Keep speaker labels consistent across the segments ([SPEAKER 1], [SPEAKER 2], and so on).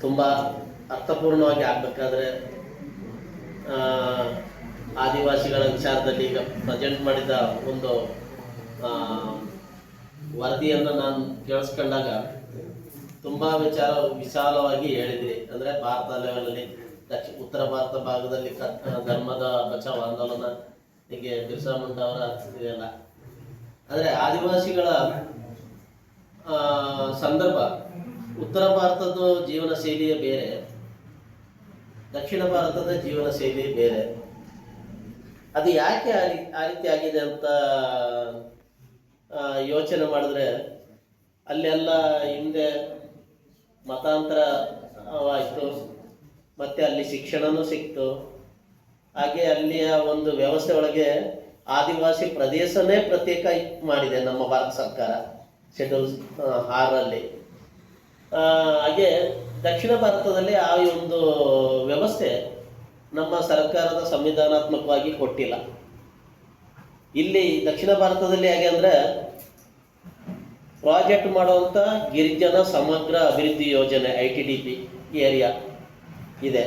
[SPEAKER 1] ತುಂಬ ಅರ್ಥಪೂರ್ಣವಾಗಿ ಆಗಬೇಕಾದ್ರೆ ಆದಿವಾಸಿಗಳ ವಿಚಾರದಲ್ಲಿ ಈಗ ಪ್ರೆಸೆಂಟ್ ಮಾಡಿದ ಒಂದು ವರದಿಯನ್ನು ನಾನು ಕೇಳಿಸ್ಕೊಂಡಾಗ ತುಂಬ ವಿಶಾಲವಾಗಿ ಹೇಳಿದ್ರಿ. ಅಂದರೆ ಭಾರತ ಲೆವೆಲಲ್ಲಿ ಉತ್ತರ ಭಾರತ ಭಾಗದಲ್ಲಿ ಧರ್ಮದ ಬಚಾವ್ ಆಂದೋಲನ, ಹೀಗೆ ಬಿರ್ಸಾ ಮುಂಡಾ ಅವರ ಇದೆಲ್ಲ. ಅಂದರೆ ಆದಿವಾಸಿಗಳ ಸಂದರ್ಭ, ಉತ್ತರ ಭಾರತದ ಜೀವನ ಶೈಲಿಯೇ ಬೇರೆ, ದಕ್ಷಿಣ ಭಾರತದ ಜೀವನ ಶೈಲಿ ಬೇರೆ. ಅದು ಯಾಕೆ ಆ ರೀತಿ ಆಗಿದೆ ಅಂತ ಯೋಚನೆ ಮಾಡಿದ್ರೆ, ಅಲ್ಲೆಲ್ಲ ಹಿಂದೆ ಮತಾಂತರವಾಯಿತು, ಮತ್ತು ಅಲ್ಲಿ ಶಿಕ್ಷಣನೂ ಸಿಕ್ತು. ಹಾಗೆ ಅಲ್ಲಿಯ ಒಂದು ವ್ಯವಸ್ಥೆ ಒಳಗೆ ಆದಿವಾಸಿ ಪ್ರದೇಶನೇ ಪ್ರತ್ಯೇಕ ಮಾಡಿದೆ ನಮ್ಮ ಭಾರತ ಸರ್ಕಾರ ಶೆಡ್ಯೂಲ್ 6ರಲ್ಲಿ. ಹಾಗೆ ದಕ್ಷಿಣ ಭಾರತದಲ್ಲಿ ಆ ಒಂದು ವ್ಯವಸ್ಥೆ ನಮ್ಮ ಸರ್ಕಾರದ ಸಂವಿಧಾನಾತ್ಮಕವಾಗಿ ಕೊಟ್ಟಿಲ್ಲ. ಇಲ್ಲಿ ದಕ್ಷಿಣ ಭಾರತದಲ್ಲಿ ಹೇಗೆ ಅಂದರೆ, ಪ್ರಾಜೆಕ್ಟ್ ಮಾಡುವಂಥ ಗಿರಿಜನ ಸಮಗ್ರ ಅಭಿವೃದ್ಧಿ ಯೋಜನೆ ITDP ಏರಿಯಾ ಇದೆ.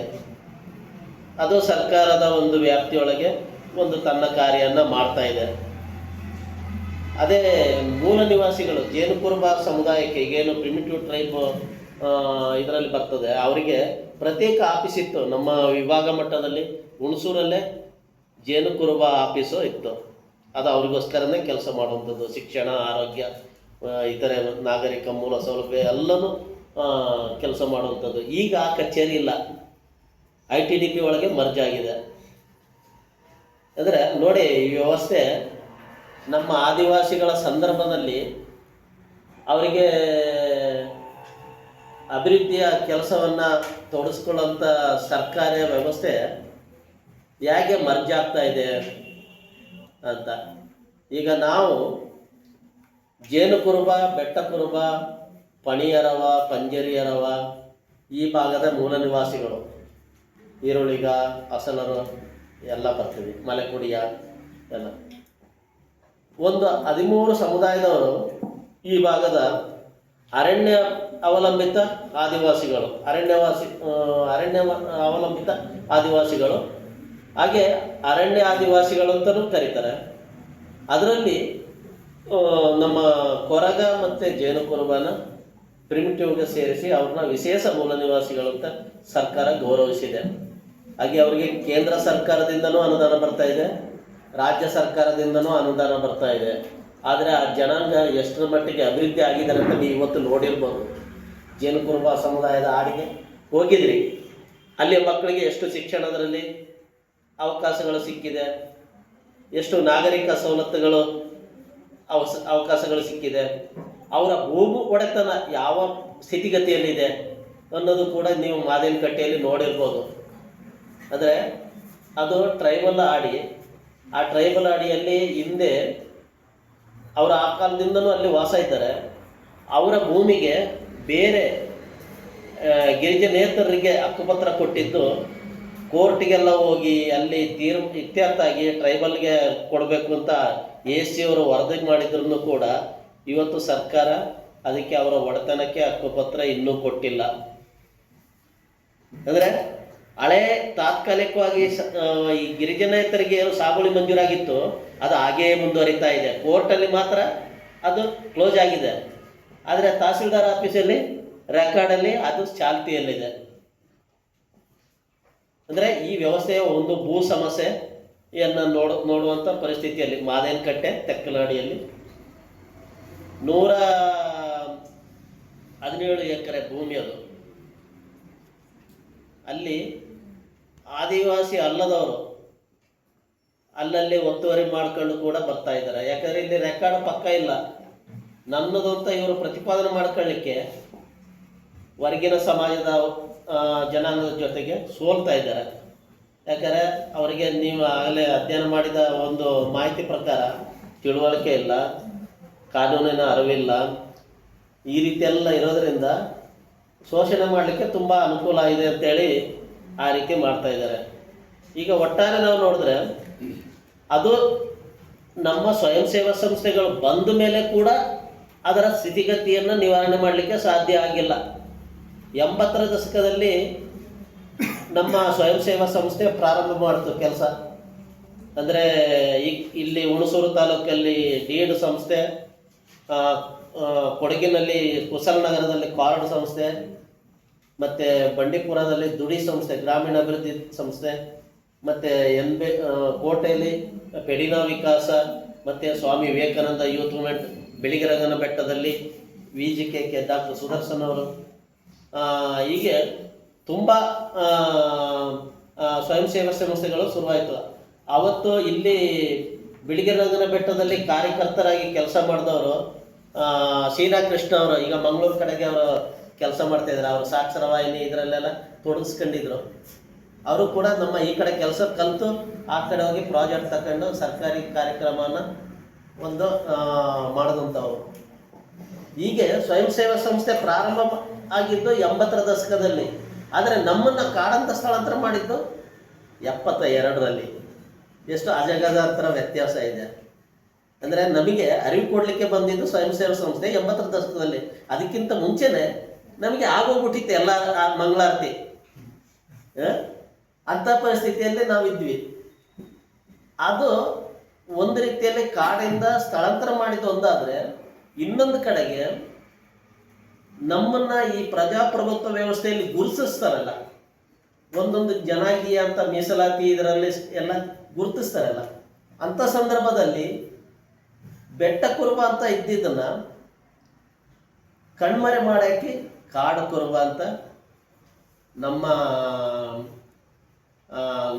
[SPEAKER 1] ಅದು ಸರ್ಕಾರದ ಒಂದು ವ್ಯಾಪ್ತಿಯೊಳಗೆ ಒಂದು ತನ್ನ ಕಾರ್ಯವನ್ನು ಮಾಡ್ತಾ ಇದೆ. ಅದೇ ಮೂಲ ನಿವಾಸಿಗಳು ಜೇನುಕುರುಬ ಸಮುದಾಯಕ್ಕೆ, ಈಗೇನು ಪ್ರಿಮಿಟಿವ್ ಟ್ರೈಬ್ ಇದರಲ್ಲಿ ಬರ್ತದೆ, ಅವರಿಗೆ ಪ್ರತ್ಯೇಕ ಆಫೀಸ್ ಇತ್ತು. ನಮ್ಮ ವಿಭಾಗ ಮಟ್ಟದಲ್ಲಿ ಹುಣಸೂರಲ್ಲೇ ಜೇನುಕುರುಬ ಆಫೀಸು ಇತ್ತು. ಅದು ಅವ್ರಿಗೋಸ್ಕರನೇ ಕೆಲಸ ಮಾಡುವಂಥದ್ದು. ಶಿಕ್ಷಣ, ಆರೋಗ್ಯ, ಇತರೆ ನಾಗರಿಕ ಮೂಲ ಸೌಲಭ್ಯ ಎಲ್ಲನೂ ಕೆಲಸ ಮಾಡುವಂಥದ್ದು. ಈಗ ಆ ಕಚೇರಿ ಇಲ್ಲ, ITDP ಒಳಗೆ ಮರ್ಜ್ ಆಗಿದೆ. ಅಂದರೆ ನೋಡಿ, ಈ ವ್ಯವಸ್ಥೆ ನಮ್ಮ ಆದಿವಾಸಿಗಳ ಸಂದರ್ಭದಲ್ಲಿ ಅವರಿಗೆ ಅಭಿವೃದ್ಧಿಯ ಕೆಲಸವನ್ನು ತೊಡಗಿಸ್ಕೊಳ್ಳೋಂಥ ಸರ್ಕಾರಿ ವ್ಯವಸ್ಥೆ ಹೇಗೆ ಮರ್ಜ್ ಆಗ್ತಾ ಇದೆ ಅಂತ. ಈಗ ನಾವು ಜೇನುಕುರುಬ, ಬೆಟ್ಟಕುರುಬ, ಪಣಿಯರವ, ಪಂಜರಿಯರವ ಈ ಭಾಗದ ಮೂಲ ನಿವಾಸಿಗಳು, ಈರುಳಿಗ, ಅಸಲರು ಎಲ್ಲ ಬರ್ತೀವಿ, ಮಲೆಕುಡಿಯ ಎಲ್ಲ ಒಂದು 13 ಸಮುದಾಯದವರು ಈ ಭಾಗದ ಅರಣ್ಯ ಅವಲಂಬಿತ ಆದಿವಾಸಿಗಳು, ಅರಣ್ಯ ಅವಲಂಬಿತ ಆದಿವಾಸಿಗಳು, ಹಾಗೆ ಅರಣ್ಯ ಆದಿವಾಸಿಗಳು ಅಂತಲೂ ಕರೀತಾರೆ. ಅದರಲ್ಲಿ ನಮ್ಮ ಕೊರಗ ಮತ್ತು ಜೇನುಕುರುಬನ ಪ್ರಿಮಿಟಿವ್ಗೆ ಸೇರಿಸಿ ಅವ್ರನ್ನ ವಿಶೇಷ ಮೂಲ ನಿವಾಸಿಗಳು ಅಂತ ಸರ್ಕಾರ ಗೌರವಿಸಿದೆ. ಹಾಗೆ ಅವರಿಗೆ ಕೇಂದ್ರ ಸರ್ಕಾರದಿಂದನೂ ಅನುದಾನ ಬರ್ತಾ ಇದೆ, ರಾಜ್ಯ ಸರ್ಕಾರದಿಂದನೂ ಅನುದಾನ ಬರ್ತಾ ಇದೆ. ಆದರೆ ಆ ಜನಾಂಗ ಎಷ್ಟರ ಮಟ್ಟಿಗೆ ಅಭಿವೃದ್ಧಿ ಆಗಿದ್ದಾರೆ ಅಂತ ನೀವು ಇವತ್ತು ನೋಡಿರ್ಬೋದು. ಜೇನುಕುರುಬ ಸಮುದಾಯದ ಹಾಡಿಗೆ ಹೋಗಿದ್ರಿ, ಅಲ್ಲಿಯ ಮಕ್ಕಳಿಗೆ ಎಷ್ಟು ಶಿಕ್ಷಣದಲ್ಲಿ ಅವಕಾಶಗಳು ಸಿಕ್ಕಿದೆ, ಎಷ್ಟು ನಾಗರಿಕ ಸವಲತ್ತುಗಳು ಅವಕಾಶಗಳು ಸಿಕ್ಕಿದೆ, ಅವರ ಭೂಮಿ ಒಡೆತನ ಯಾವ ಸ್ಥಿತಿಗತಿಯಲ್ಲಿದೆ ಅನ್ನೋದು ಕೂಡ ನೀವು ಮಾದೇನಕಟ್ಟೆಯಲ್ಲಿ ನೋಡಿರ್ಬೋದು. ಅಂದರೆ ಅದು ಟ್ರೈಬಲ್ ಆಡಿ, ಆ ಟ್ರೈಬಲ್ ಆಡಿಯಲ್ಲಿ ಹಿಂದೆ ಅವರ ಆ ಕಾಲದಿಂದನೂ ಅಲ್ಲಿ ವಾಸ ಇದ್ದಾರೆ. ಅವರ ಭೂಮಿಗೆ ಬೇರೆ ಗಿರಿಜನೇತರರಿಗೆ ಹಕ್ಕುಪತ್ರ ಕೊಟ್ಟಿದ್ದು ಕೋರ್ಟಿಗೆಲ್ಲ ಹೋಗಿ ಅಲ್ಲಿ ಇತ್ಯರ್ಥ ಆಗಿ ಟ್ರೈಬಲ್ಗೆ ಕೊಡಬೇಕು ಅಂತ AC ಅವರು ವರದಿ ಮಾಡಿದ್ರು ಕೂಡ ಇವತ್ತು ಸರ್ಕಾರ ಅದಕ್ಕೆ ಅವರ ಒಡೆತನಕ್ಕೆ ಹಕ್ಕುಪತ್ರ ಇನ್ನೂ ಕೊಟ್ಟಿಲ್ಲ. ಅಂದರೆ ಹಳೆ ತಾತ್ಕಾಲಿಕವಾಗಿ ಈ ಗಿರಿಜನೇತರಿಗೆ ಏನು ಸಾಗುವಳಿ ಮಂಜೂರಾಗಿತ್ತು ಅದು ಹಾಗೆಯೇ ಮುಂದುವರಿತಾ ಇದೆ. ಕೋರ್ಟಲ್ಲಿ ಮಾತ್ರ ಅದು ಕ್ಲೋಸ್ ಆಗಿದೆ, ಆದರೆ ತಹಸೀಲ್ದಾರ್ ಆಫೀಸಲ್ಲಿ ರೆಕಾರ್ಡಲ್ಲಿ ಅದು ಚಾಲ್ತಿಯಲ್ಲಿದೆ. ಅಂದರೆ ಈ ವ್ಯವಸ್ಥೆಯ ಒಂದು ಭೂ ಸಮಸ್ಯೆಯನ್ನು ನೋಡುವಂಥ ಪರಿಸ್ಥಿತಿಯಲ್ಲಿ ಮಾದೇನಕಟ್ಟೆ ತೆಕ್ಕಲವಾಡಿಯಲ್ಲಿ 117 ಎಕರೆ ಭೂಮಿ ಅದು. ಅಲ್ಲಿ ಆದಿವಾಸಿ ಅಲ್ಲದವರು ಅಲ್ಲಲ್ಲಿ ಒತ್ತುವರಿ ಮಾಡ್ಕೊಂಡು ಕೂಡ ಬರ್ತಾ ಇದ್ದಾರೆ. ಯಾಕಂದರೆ ಇಲ್ಲಿ ರೆಕಾರ್ಡ್ ಪಕ್ಕ ಇಲ್ಲ. ನನ್ನದು ಅಂತ ಇವರು ಪ್ರತಿಪಾದನೆ ಮಾಡ್ಕೊಳ್ಳಿಕ್ಕೆ ಹೊರಗಿನ ಸಮಾಜದ ಜನಾಂಗದ ಜೊತೆಗೆ ಸೋಲ್ತಾ ಇದ್ದಾರೆ. ಯಾಕಂದರೆ ಅವರಿಗೆ ನೀವು ಆಗಲೇ ಅಧ್ಯಯನ ಮಾಡಿದ ಒಂದು ಮಾಹಿತಿ ಪ್ರಕಾರ ತಿಳುವಳಿಕೆ ಇಲ್ಲ, ಕಾನೂನಿನ ಅರಿವಿಲ್ಲ, ಈ ರೀತಿಯೆಲ್ಲ ಇರೋದರಿಂದ ಶೋಷಣೆ ಮಾಡಲಿಕ್ಕೆ ತುಂಬ ಅನುಕೂಲ ಇದೆ ಅಂತೇಳಿ ಆ ರೀತಿ ಮಾಡ್ತಾ ಇದ್ದಾರೆ. ಈಗ ಒಟ್ಟಾರೆ ನಾವು ನೋಡಿದ್ರೆ ಅದು ನಮ್ಮ ಸ್ವಯಂ ಸೇವಾ ಸಂಸ್ಥೆಗಳು ಬಂದ ಮೇಲೆ ಕೂಡ ಅದರ ಸ್ಥಿತಿಗತಿಯನ್ನು ನಿವಾರಣೆ ಮಾಡಲಿಕ್ಕೆ ಸಾಧ್ಯ ಆಗಿಲ್ಲ. 80ರ ದಶಕದಲ್ಲಿ ನಮ್ಮ ಸ್ವಯಂ ಸೇವಾ ಸಂಸ್ಥೆ ಪ್ರಾರಂಭ ಮಾಡಿತು ಕೆಲಸ. ಅಂದರೆ ಇಲ್ಲಿ ಹುಣಸೂರು ತಾಲೂಕಲ್ಲಿ ಡೀಡ್ ಸಂಸ್ಥೆ, ಕೊಡಗಿನಲ್ಲಿ ಕುಶಲನಗರದಲ್ಲಿ ಕಾರ್ಡ್ ಸಂಸ್ಥೆ, ಮತ್ತು ಬಂಡೀಪುರದಲ್ಲಿ ದುಡಿ ಸಂಸ್ಥೆ ಗ್ರಾಮೀಣಾಭಿವೃದ್ಧಿ ಸಂಸ್ಥೆ, ಮತ್ತು ಕೋಟೆಯಲ್ಲಿ ಪೆಡಿನಾ ವಿಕಾಸ, ಮತ್ತು ಸ್ವಾಮಿ ವಿವೇಕಾನಂದ ಯೂತ್ ಮೂವ್ಮೆಂಟ್, ಬೆಳಿಗರಗನ ಬೆಟ್ಟದಲ್ಲಿ VGK ಡಾಕ್ಟರ್ ಸುದರ್ಶನ್ ಅವರು, ಹೀಗೆ ತುಂಬ ಸ್ವಯಂ ಸೇವಾ ಸಂಸ್ಥೆಗಳು ಶುರುವಾಯಿತು. ಆವತ್ತು ಇಲ್ಲಿ ಬಿಳಿಗಿರಿರಂಗನ ಬೆಟ್ಟದಲ್ಲಿ ಕಾರ್ಯಕರ್ತರಾಗಿ ಕೆಲಸ ಮಾಡಿದವರು ಶೀನಾ ಕೃಷ್ಣ ಅವರು, ಈಗ ಮಂಗಳೂರು ಕಡೆಗೆ ಅವರು ಕೆಲಸ ಮಾಡ್ತಾಯಿದ್ದಾರೆ. ಅವರು ಸಾಕ್ಷರ ವಾಹಿನಿ ಇದರಲ್ಲೆಲ್ಲ ತೊಡಗಿಸ್ಕೊಂಡಿದ್ರು. ಅವರು ಕೂಡ ನಮ್ಮ ಈ ಕಡೆ ಕೆಲಸ ಕಲಿತು ಆ ಕಡೆ ಹೋಗಿ ಪ್ರಾಜೆಕ್ಟ್ ತಗೊಂಡು ಸರ್ಕಾರಿ ಕಾರ್ಯಕ್ರಮನ ಒಂದು ಮಾಡಿದಂಥವ್ರು. ಹೀಗೆ ಸ್ವಯಂ ಸೇವಾ ಸಂಸ್ಥೆ ಪ್ರಾರಂಭ ಆಗಿದ್ದು 80ರ ದಶಕದಲ್ಲಿ. ಆದರೆ ನಮ್ಮನ್ನು ಕಾಡಂತ ಸ್ಥಳಾಂತರ ಮಾಡಿದ್ದು 72ರಲ್ಲಿ. ಎಷ್ಟು ಅಜಗಜಾಂತರ ವ್ಯತ್ಯಾಸ ಇದೆ ಅಂದರೆ, ನಮಗೆ ಅರಿವು ಕೊಡಲಿಕ್ಕೆ ಬಂದಿದ್ದು ಸ್ವಯಂ ಸೇವಾ ಸಂಸ್ಥೆ 80ರ ದಶಕದಲ್ಲಿ. ಅದಕ್ಕಿಂತ ಮುಂಚೆನೇ ನಮಗೆ ಆಗೋಗ್ಬಿಟ್ಟಿತ್ತು ಎಲ್ಲ ಮಂಗಳಾರತಿ. ಅಂಥ ಪರಿಸ್ಥಿತಿಯಲ್ಲಿ ನಾವಿದ್ವಿ. ಅದು ಒಂದು ರೀತಿಯಲ್ಲಿ ಕಾಡಿಂದ ಸ್ಥಳಾಂತರ ಮಾಡಿದ್ದು ಒಂದಾದರೆ, ಇನ್ನೊಂದು ಕಡೆಗೆ ನಮ್ಮನ್ನು ಈ ಪ್ರಜಾಪ್ರಭುತ್ವ ವ್ಯವಸ್ಥೆಯಲ್ಲಿ ಗುರುತಿಸ್ತಾರಲ್ಲ, ಒಂದೊಂದು ಜನಾಂಗೀಯ ಅಂತ ಮೀಸಲಾತಿ ಇದರಲ್ಲಿ ಎಲ್ಲ ಗುರುತಿಸ್ತಾರಲ್ಲ, ಅಂಥ ಸಂದರ್ಭದಲ್ಲಿ ಬೆಟ್ಟ ಕುರುಬ ಅಂತ ಇದ್ದಿದ್ದನ್ನು ಕಣ್ಮರೆ ಮಾಡೋಕ್ಕೆ ಕಾಡು ಕುರುಬ ಅಂತ ನಮ್ಮ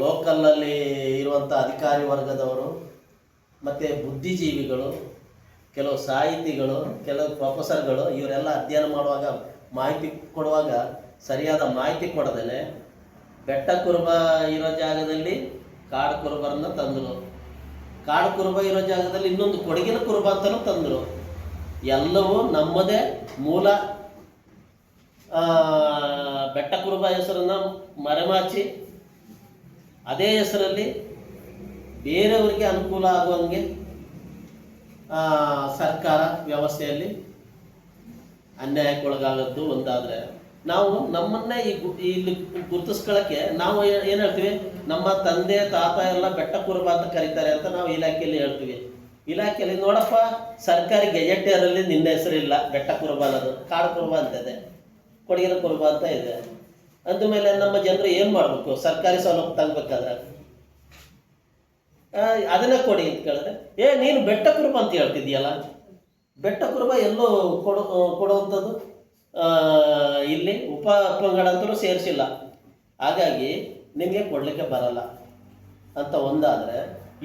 [SPEAKER 1] ಲೋಕಲಲ್ಲಿ ಇರುವಂಥ ಅಧಿಕಾರಿ ವರ್ಗದವರು, ಮತ್ತು ಬುದ್ಧಿಜೀವಿಗಳು, ಕೆಲವು ಸಾಹಿತಿಗಳು, ಕೆಲವು ಪ್ರೊಫೆಸರ್ಗಳು ಇವರೆಲ್ಲ ಅಧ್ಯಯನ ಮಾಡುವಾಗ ಮಾಹಿತಿ ಕೊಡುವಾಗ ಸರಿಯಾದ ಮಾಹಿತಿ ಕೊಡದೇ ಬೆಟ್ಟ ಕುರುಬ ಇರೋ ಜಾಗದಲ್ಲಿ ಕಾಡು ಕುರುಬರನ್ನು ತಂದರು, ಕಾಡು ಕುರುಬ ಇರೋ ಜಾಗದಲ್ಲಿ ಇನ್ನೊಂದು ಕೊಡಗಿನ ಕುರುಬ ಅಂತಲೂ ತಂದರು. ಎಲ್ಲವೂ ನಮ್ಮದೇ ಮೂಲ ಬೆಟ್ಟ ಕುರುಬ ಹೆಸರನ್ನು ಮರೆಮಾಚಿ ಅದೇ ಹೆಸರಲ್ಲಿ ಬೇರೆಯವರಿಗೆ ಅನುಕೂಲ ಆಗುವಂಗೆ ಸರ್ಕಾರ ವ್ಯವಸ್ಥೆಯಲ್ಲಿ ಅನ್ಯಾಯಕ್ಕೊಳಗಾಗದ್ದು ಒಂದಾದರೆ, ನಾವು ನಮ್ಮನ್ನೇ ಇಲ್ಲಿ ಗುರುತಿಸ್ಕೊಳ್ಳೋಕ್ಕೆ ನಾವು ಏನು ಹೇಳ್ತೀವಿ, ನಮ್ಮ ತಂದೆ ತಾತ ಎಲ್ಲ ಬೆಟ್ಟ ಕುರುಬ ಅಂತ ಕರೀತಾರೆ ಅಂತ ನಾವು ಇಲಾಖೆಯಲ್ಲಿ ಹೇಳ್ತೀವಿ. ಇಲಾಖೆಯಲ್ಲಿ ನೋಡಪ್ಪ, ಸರ್ಕಾರಿ ಗೆಜೆಟಿಯರಲ್ಲಿ ನಿನ್ನ ಹೆಸರಿಲ್ಲ, ಬೆಟ್ಟ ಕುರುಬ ಅನ್ನೋದು ಕಾಡು ಕುರುಬ ಅಂತಿದೆ, ಕೊಡಗಿನ ಕುರುಬ ಅಂತ ಇದೆ. ಅಂದಮೇಲೆ ನಮ್ಮ ಜನರು ಏನು ಮಾಡಬೇಕು? ಸರ್ಕಾರಿ ಸೌಲಭ್ಯ ತಗೋಬೇಕಾದ್ರೆ ಅದನ್ನ ಕೊಡಿ ಅಂತ ಕೇಳಿದ್ರೆ, ನೀನು ಬೆಟ್ಟ ಕುರುಬ ಅಂತ ಹೇಳ್ತಿದ್ದೀಯಲ್ಲ, ಬೆಟ್ಟ ಕುರುಬ ಎಲ್ಲೋ ಕೊಡುವಂಥದ್ದು ಇಲ್ಲಿ ಉಪಪಂಗಡ ಅಂತಲೂ ಸೇರಿಸಿಲ್ಲ, ಹಾಗಾಗಿ ನಿಮಗೆ ಕೊಡಲಿಕ್ಕೆ ಬರಲ್ಲ ಅಂತ ಒಂದಾದರೆ,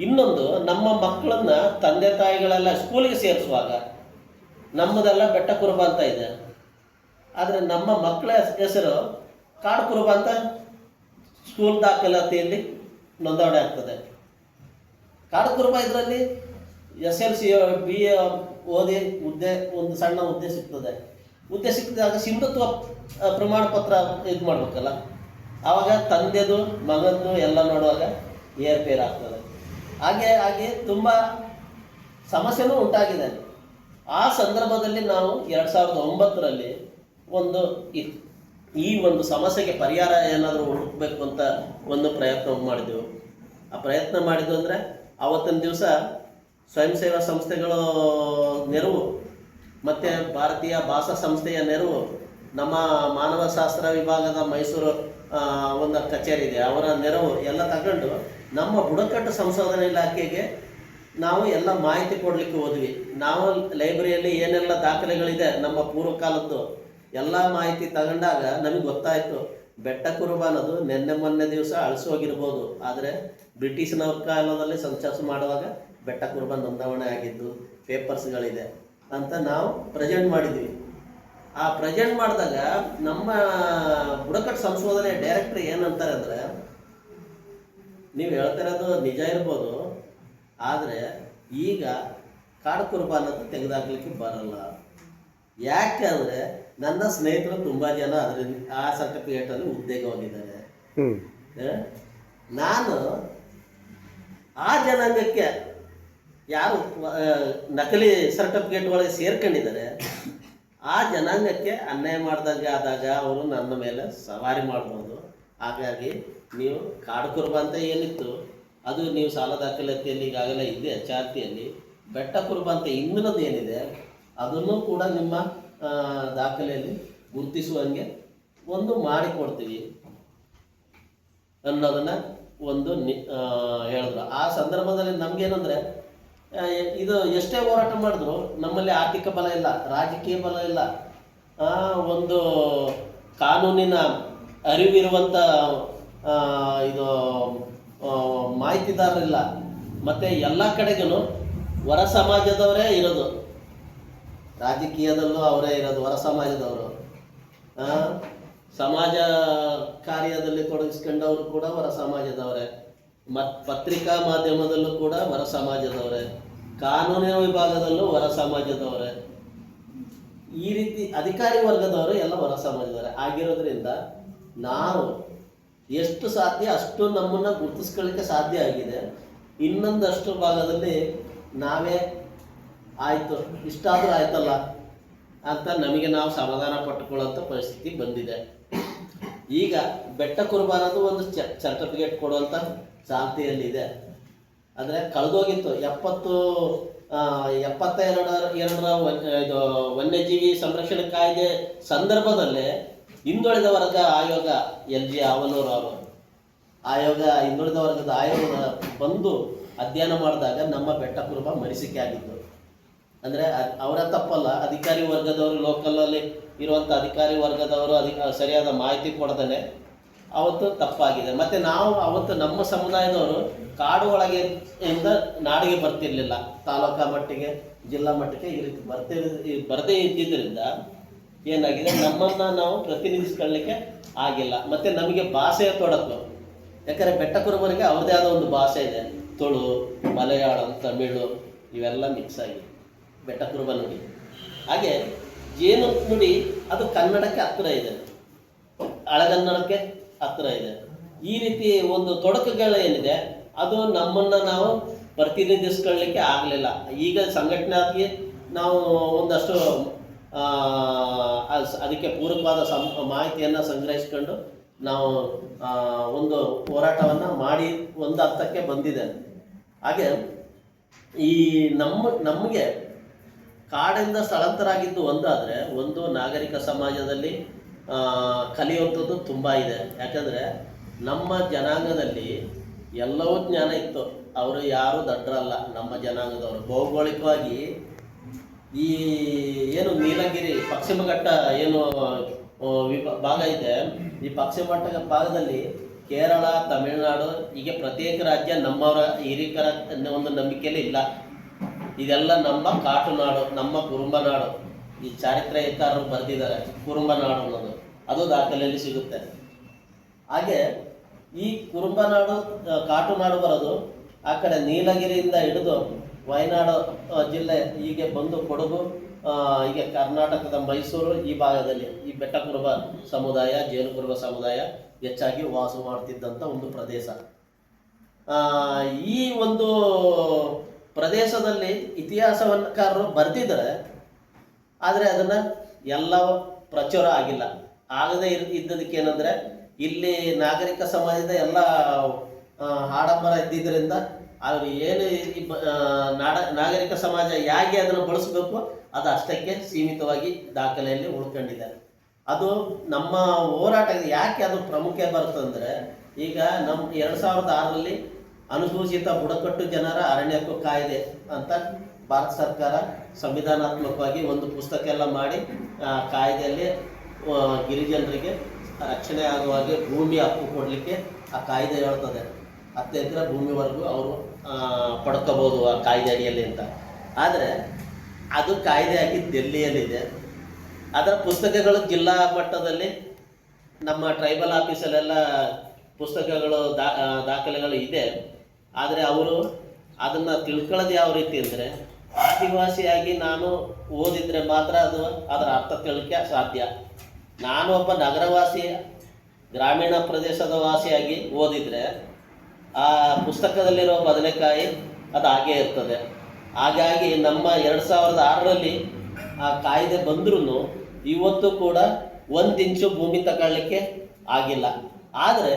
[SPEAKER 1] ಇನ್ನೊಂದು ನಮ್ಮ ಮಕ್ಕಳನ್ನ ತಂದೆ ತಾಯಿಗಳೆಲ್ಲ ಸ್ಕೂಲಿಗೆ ಸೇರಿಸುವಾಗ ನಮ್ಮದೆಲ್ಲ ಬೆಟ್ಟ ಕುರುಬ ಅಂತ ಇದೆ, ಆದರೆ ನಮ್ಮ ಮಕ್ಕಳ ಹೆಸರು ಕಾಡು ಕುರುಬ ಅಂತ ಸ್ಕೂಲ್ ದಾಖಲಾತಿಯಲ್ಲಿ ನೋಂದಣಿ ಆಗ್ತದೆ. ಕಾಡು ಕುರುಬ ಇದರಲ್ಲಿ SLC BA ಓದಿ ಒಂದು ಸಣ್ಣ ಹುದ್ದೆ ಸಿಗ್ತದೆ. ಹುದ್ದೆ ಸಿಕ್ಕಿದಾಗ ಸಿಂಧುತ್ವ ಪ್ರಮಾಣ ಪತ್ರ ಇದು ಮಾಡ್ಬೇಕಲ್ಲ, ಆವಾಗ ತಂದೆದು ಮಗನದು ಎಲ್ಲ ನೋಡುವಾಗ ಏರ್ಪೇರ್ ಆಗ್ತದೆ. ಹಾಗೆ ತುಂಬ ಸಮಸ್ಯೆನೂ ಉಂಟಾಗಿದೆ. ಆ ಸಂದರ್ಭದಲ್ಲಿ ನಾವು 2009ರಲ್ಲಿ ಈ ಒಂದು ಸಮಸ್ಯೆಗೆ ಪರಿಹಾರ ಏನಾದರೂ ಹುಡುಕಬೇಕು ಅಂತ ಒಂದು ಪ್ರಯತ್ನ ಮಾಡಿದೆವು. ಆ ಪ್ರಯತ್ನ ಮಾಡಿದ್ದು ಅಂದರೆ, ಆವತ್ತಿನ ದಿವಸ ಸ್ವಯಂ ಸೇವಾ ಸಂಸ್ಥೆಗಳು ನೆರವು ಮತ್ತು ಭಾರತೀಯ ಭಾಷಾ ಸಂಸ್ಥೆಯ ನೆರವು, ನಮ್ಮ ಮಾನವಶಾಸ್ತ್ರ ವಿಭಾಗದ ಮೈಸೂರು ಒಂದು ಕಚೇರಿ ಇದೆ, ಅವರ ನೆರವು ಎಲ್ಲ ತಗೊಂಡು ನಮ್ಮ ಬುಡಕಟ್ಟು ಸಂಶೋಧನಾ ಇಲಾಖೆಗೆ ನಾವು ಎಲ್ಲ ಮಾಹಿತಿ ಕೊಡಲಿಕ್ಕೆ ಹೋದ್ವಿ. ನಾವು ಲೈಬ್ರರಿಯಲ್ಲಿ ಏನೆಲ್ಲ ದಾಖಲೆಗಳಿದೆ ನಮ್ಮ ಪೂರ್ವಕಾಲದ್ದು ಎಲ್ಲ ಮಾಹಿತಿ ತಗೊಂಡಾಗ ನಮಗೆ ಗೊತ್ತಾಯಿತು, ಬೆಟ್ಟ ಕುರುಬ ಅನ್ನೋದು ಮೊನ್ನೆ ದಿವಸ ಅಳಿಸೋಗಿರ್ಬೋದು, ಆದರೆ ಬ್ರಿಟಿಷ್ನವ್ರ ಕಾಲದಲ್ಲಿ ಸಂಚಾಸ ಮಾಡುವಾಗ ಬೆಟ್ಟ ಕುರುಬ ನೋಂದಾವಣೆ ಆಗಿದ್ದು ಪೇಪರ್ಸ್ಗಳಿದೆ ಅಂತ ನಾವು ಪ್ರೆಸೆಂಟ್ ಮಾಡಿದ್ವಿ. ಆ ಪ್ರೆಸೆಂಟ್ ಮಾಡಿದಾಗ ನಮ್ಮ ಬುಡಕಟ್ಟು ಸಂಶೋಧನೆ ಡೈರೆಕ್ಟರ್ ಏನಂತಾರೆ ಅಂದರೆ, ನೀವು ಹೇಳ್ತಿರೋದು ನಿಜ ಇರ್ಬೋದು, ಆದರೆ ಈಗ ಕಾಡು ಕುರುಬ ಅನ್ನೋದು ತೆಗೆದುಹಾಕ್ಲಿಕ್ಕೆ ಬರಲ್ಲ. ಯಾಕೆ ಅಂದರೆ ನನ್ನ ಸ್ನೇಹಿತರು ತುಂಬ ಜನ ಅದರಿಂದ ಆ ಸರ್ಟಿಫಿಕೇಟಲ್ಲಿ ಹುದ್ದೆಗೆ ಹೋಗಿದ್ದಾರೆ. ನಾನು ಆ ಜನಾಂಗಕ್ಕೆ ಯಾರು ನಕಲಿ ಸರ್ಟಿಫಿಕೇಟ್ ಒಳಗೆ ಸೇರ್ಕೊಂಡಿದ್ದಾರೆ ಆ ಜನಾಂಗಕ್ಕೆ ಅನ್ಯಾಯ ಆದಾಗ ಅವರು ನನ್ನ ಮೇಲೆ ಸವಾರಿ ಮಾಡ್ಬೋದು. ಹಾಗಾಗಿ ನೀವು ಕಾಡು ಕುರುಬ ಅಂತ ಏನಿತ್ತು ಅದು ನೀವು ಸಾಲ ದಾಖಲಾತಿಯಲ್ಲಿ ಈಗಾಗಲೇ ಇದೆ ಚಾಲ್ತಿಯಲ್ಲಿ. ಬೆಟ್ಟ ಕುರುಬ ಅಂತ ಇಂದಿನದು ಏನಿದೆ ಅದನ್ನು ಕೂಡ ನಿಮ್ಮ ದಾಖಲೆಯಲ್ಲಿ ಗುರುತಿಸುವಂಗೆ ಒಂದು ಮಾಡಿಕೊಡ್ತೀವಿ ಅನ್ನೋದನ್ನು ಒಂದು ಹೇಳಿದ್ರು. ಆ ಸಂದರ್ಭದಲ್ಲಿ ನಮಗೇನಂದರೆ ಇದು ಎಷ್ಟೇ ಹೋರಾಟ ಮಾಡಿದ್ರು ನಮ್ಮಲ್ಲಿ ಆರ್ಥಿಕ ಬಲ ಇಲ್ಲ, ರಾಜಕೀಯ ಬಲ ಇಲ್ಲ, ಒಂದು ಕಾನೂನಿನ ಅರಿವಿರುವಂಥ ಇದು ಮಾಹಿತಿದಾರರಿಲ್ಲ. ಮತ್ತು ಎಲ್ಲ ಕಡೆಗೂ ಹೊರ ಸಮಾಜದವರೇ ಇರೋದು, ರಾಜಕೀಯದಲ್ಲೂ ಅವರೇ ಇರೋದು, ಹೊರ ಸಮಾಜದವರು. ಸಮಾಜ ಕಾರ್ಯದಲ್ಲಿ ತೊಡಗಿಸ್ಕೊಂಡವರು ಕೂಡ ಹೊರ ಸಮಾಜದವರೇ, ಪತ್ರಿಕಾ ಮಾಧ್ಯಮದಲ್ಲೂ ಕೂಡ ಹೊರ ಸಮಾಜದವರೇ, ಕಾನೂನಿನ ವಿಭಾಗದಲ್ಲೂ ಹೊರ ಸಮಾಜದವರೇ, ಈ ರೀತಿ ಅಧಿಕಾರಿ ವರ್ಗದವರು ಎಲ್ಲ ಹೊರ ಸಮಾಜದವರೇ ಆಗಿರೋದ್ರಿಂದ ನಾವು ಎಷ್ಟು ಸಾಧ್ಯ ಅಷ್ಟು ನಮ್ಮನ್ನು ಗುರುತಿಸ್ಕೊಳ್ಳಿಕ್ಕೆ ಸಾಧ್ಯ ಆಗಿದೆ. ಇನ್ನೊಂದಷ್ಟು ಭಾಗದಲ್ಲಿ ನಾವೇ ಆಯಿತು ಇಷ್ಟಾದರೂ ಆಯ್ತಲ್ಲ ಅಂತ ನಮಗೆ ನಾವು ಸಮಾಧಾನ ಪಟ್ಟುಕೊಳ್ಳೋಂಥ ಪರಿಸ್ಥಿತಿ ಬಂದಿದೆ. ಈಗ ಬೆಟ್ಟ ಕುರುಬ ಅನ್ನೋದು ಒಂದು ಸರ್ಟಿಫಿಕೇಟ್ ಕೊಡುವಂಥ ಚಾಲ್ತಿಯಲ್ಲಿದೆ. ಅಂದರೆ ಕಳೆದೋಗಿತ್ತು 72ರ ಇದು ವನ್ಯಜೀವಿ ಸಂರಕ್ಷಣೆ ಕಾಯ್ದೆ ಸಂದರ್ಭದಲ್ಲೇ ಹಿಂದುಳಿದ ವರ್ಗ ಆಯೋಗ LG ಆವನೂರು ಅವರು ಆಯೋಗ ಹಿಂದುಳಿದ ವರ್ಗದ ಆಯೋಗ ಬಂದು ಅಧ್ಯಯನ ಮಾಡಿದಾಗ ನಮ್ಮ ಬೆಟ್ಟ ಕುರುಬ ಮರೀಸಿಕೆ ಆಗಿತ್ತು. ಅಂದರೆ ಅವರ ತಪ್ಪಲ್ಲ, ಅಧಿಕಾರಿ ವರ್ಗದವರು ಲೋಕಲಲ್ಲಿ ಇರುವಂಥ ಅಧಿಕಾರಿ ವರ್ಗದವರು ಸರಿಯಾದ ಮಾಹಿತಿ ಕೊಡದೇ ಅವತ್ತು ತಪ್ಪಾಗಿದೆ. ಮತ್ತು ನಾವು ಅವತ್ತು ನಮ್ಮ ಸಮುದಾಯದವರು ಕಾಡು ಒಳಗೆ ಇಂದ ನಾಡಿಗೆ ಬರ್ತಿರ್ಲಿಲ್ಲ, ತಾಲೂಕಾ ಮಟ್ಟಿಗೆ ಜಿಲ್ಲಾ ಮಟ್ಟಕ್ಕೆ ಈ ರೀತಿ ಬರದೇ ಇದ್ದಿದ್ದರಿಂದ ಏನಾಗಿದೆ ನಮ್ಮನ್ನು ನಾವು ಪ್ರತಿನಿಧಿಸ್ಕೊಳ್ಳಿಕ್ಕೆ ಆಗಿಲ್ಲ. ಮತ್ತು ನಮಗೆ ಭಾಷೆಯ ತೊಡಕು, ಯಾಕಂದರೆ ಬೆಟ್ಟ ಕುರುಬರಿಗೆ ಅವ್ರದ್ದೇ ಆದ ಒಂದು ಭಾಷೆ ಇದೆ, ತುಳು, ಮಲಯಾಳಂ, ತಮಿಳು ಇವೆಲ್ಲ ಮಿಕ್ಸ್ ಆಗಿದೆ ಬೆಟ್ಟ ಕುರುಬ ನುಡಿ. ಹಾಗೆ ಜೇನು ನುಡಿ ಅದು ಕನ್ನಡಕ್ಕೆ ಹತ್ತಿರ ಇದೆ, ಹಳಗನ್ನಡಕ್ಕೆ ಹತ್ತಿರ ಇದೆ. ಈ ರೀತಿ ಒಂದು ತೊಡಕುಗಳೇನಿದೆ ಅದು ನಮ್ಮನ್ನು ನಾವು ಪ್ರತಿನಿಧಿಸ್ಕೊಳ್ಳಿಕ್ಕೆ ಆಗಲಿಲ್ಲ. ಈಗ ಸಂಘಟನೆಯಾಗಿ ನಾವು ಒಂದಷ್ಟು ಅದಕ್ಕೆ ಪೂರಕವಾದ ಮಾಹಿತಿಯನ್ನು ಸಂಗ್ರಹಿಸ್ಕೊಂಡು ನಾವು ಒಂದು ಹೋರಾಟವನ್ನು ಮಾಡಿ ಒಂದು ಹಂತಕ್ಕೆ ಬಂದಿದೆ. ಹಾಗೆ ಈ ನಮಗೆ ಕಾಡಿಂದ ಸ್ಥಳಾಂತರ ಆಗಿದ್ದು ಒಂದಾದರೆ, ಒಂದು ನಾಗರಿಕ ಸಮಾಜದಲ್ಲಿ ಕಲಿಯುವಂಥದ್ದು ತುಂಬ ಇದೆ. ಯಾಕಂದರೆ ನಮ್ಮ ಜನಾಂಗದಲ್ಲಿ ಎಲ್ಲವೂ ಜ್ಞಾನ ಇತ್ತು, ಅವರು ಯಾರೂ ದಡ್ಡರಲ್ಲ. ನಮ್ಮ ಜನಾಂಗದವರು ಭೌಗೋಳಿಕವಾಗಿ ಈ ಏನು ನೀಲಗಿರಿ ಪಶ್ಚಿಮ ಘಟ್ಟ ಏನು ಭಾಗ ಇದೆ, ಈ ಪಶ್ಚಿಮ ಘಟ್ಟ ಭಾಗದಲ್ಲಿ ಕೇರಳ, ತಮಿಳುನಾಡು ಹೀಗೆ ಪ್ರತ್ಯೇಕ ರಾಜ್ಯ ನಮ್ಮವರ ಹಿರಿಕರ ಒಂದು ನಂಬಿಕೆಯಲ್ಲಿ ಇಲ್ಲ. ಇದೆಲ್ಲ ನಮ್ಮ ಕಾಟು ನಾಡು, ನಮ್ಮ ಕುರುಂಬ ನಾಡು. ಈ ಚಾರಿತ್ರ್ಯಕಾರರು ಬರೆದಿದ್ದಾರೆ ಕುರುಂಬ ನಾಡು ಅನ್ನೋದು, ಅದು ದಾಖಲೆಯಲ್ಲಿ ಸಿಗುತ್ತೆ. ಹಾಗೆ ಈ ಕುರುಂಬ ನಾಡು, ಕಾಟು ನಾಡು ಬರೋದು ಆ ಕಡೆ ನೀಲಗಿರಿಯಿಂದ ಹಿಡಿದು ವಯನಾಡು ಜಿಲ್ಲೆ ಹೀಗೆ ಬಂದು ಕೊಡಗು, ಹೀಗೆ ಕರ್ನಾಟಕದ ಮೈಸೂರು ಈ ಭಾಗದಲ್ಲಿ ಈ ಬೆಟ್ಟ ಕುರುಬ ಸಮುದಾಯ, ಜೇನು ಕುರುಬ ಸಮುದಾಯ ಹೆಚ್ಚಾಗಿ ವಾಸ ಮಾಡ್ತಿದ್ದಂಥ ಒಂದು ಪ್ರದೇಶ. ಈ ಒಂದು ಪ್ರದೇಶದಲ್ಲಿ ಇತಿಹಾಸವನ್ನಕಾರರು ಬರೆದಿದ್ದಾರೆ, ಆದರೆ ಅದನ್ನು ಎಲ್ಲ ಪ್ರಚುರ ಆಗಿಲ್ಲ. ಆಗದೇ ಇದ್ದದಕ್ಕೆ ಏನಂದರೆ ಇಲ್ಲಿ ನಾಗರಿಕ ಸಮಾಜದ ಎಲ್ಲ ಆಡಂಬರ ಇದ್ದಿದ್ದರಿಂದ ಅವರು ಏನು ಈ ನಾಗರಿಕ ಸಮಾಜ ಹೇಗೆ ಅದನ್ನು ಬಳಸಬೇಕು ಅದು ಅಷ್ಟಕ್ಕೆ ಸೀಮಿತವಾಗಿ ದಾಖಲೆಯಲ್ಲಿ ಉಳ್ಕೊಂಡಿದ್ದಾರೆ. ಅದು ನಮ್ಮ ಹೋರಾಟ ಯಾಕೆ ಅದು ಪ್ರಮುಖ ಬರುತ್ತಂದರೆ, ಈಗ ನಮ್ಮ 2006ರಲ್ಲಿ ಅನುಸೂಚಿತ ಬುಡಕಟ್ಟು ಜನರ ಅರಣ್ಯ ಹಕ್ಕು ಕಾಯ್ದೆ ಅಂತ ಭಾರತ ಸರ್ಕಾರ ಸಂವಿಧಾನಾತ್ಮಕವಾಗಿ ಒಂದು ಪುಸ್ತಕ ಎಲ್ಲ ಮಾಡಿ ಕಾಯ್ದೆಯಲ್ಲಿ ಗಿರಿಜನರಿಗೆ ರಕ್ಷಣೆ ಆಗುವ ಹಾಗೆ ಭೂಮಿ ಹಕ್ಕು ಕೊಡಲಿಕ್ಕೆ ಆ ಕಾಯ್ದೆ ಹೇಳ್ತದೆ. 10 ಎಕರೆ ಭೂಮಿವರೆಗೂ ಅವರು ಪಡ್ಕೋಬೋದು ಆ ಕಾಯ್ದೆ ಅಡಿಯಲ್ಲಿ ಅಂತ. ಆದರೆ ಅದು ಕಾಯ್ದೆ ಆಗಿ ಡೆಲ್ಲಿಯಲ್ಲಿದೆ. ಅದರ ಪುಸ್ತಕಗಳು ಜಿಲ್ಲಾ ಮಟ್ಟದಲ್ಲಿ ನಮ್ಮ ಟ್ರೈಬಲ್ ಆಫೀಸಲ್ಲೆಲ್ಲ ಪುಸ್ತಕಗಳು ದಾಖಲೆಗಳು ಇದೆ. ಆದರೆ ಅವರು ಅದನ್ನು ತಿಳ್ಕೊಳ್ಳೋದು ಯಾವ ರೀತಿ ಅಂದರೆ, ಆದಿವಾಸಿಯಾಗಿ ನಾನು ಓದಿದರೆ ಮಾತ್ರ ಅದರ ಅರ್ಥ ತಿಳಕ್ಕೆ ಸಾಧ್ಯ. ನಾನು ಒಬ್ಬ ನಗರವಾಸಿ, ಗ್ರಾಮೀಣ ಪ್ರದೇಶದ ವಾಸಿಯಾಗಿ ಓದಿದರೆ ಆ ಪುಸ್ತಕದಲ್ಲಿರೋ ಬದನೆಕಾಯಿ ಅದು ಹಾಗೇ ಇರ್ತದೆ. ಹಾಗಾಗಿ ನಮ್ಮ 2006ರಲ್ಲಿ ಆ ಕಾಯ್ದೆ ಬಂದ್ರೂ ಇವತ್ತು ಕೂಡ 1 ಇಂಚು ಭೂಮಿ ತಗೊಳ್ಳಿಕ್ಕೆ ಆಗಿಲ್ಲ. ಆದರೆ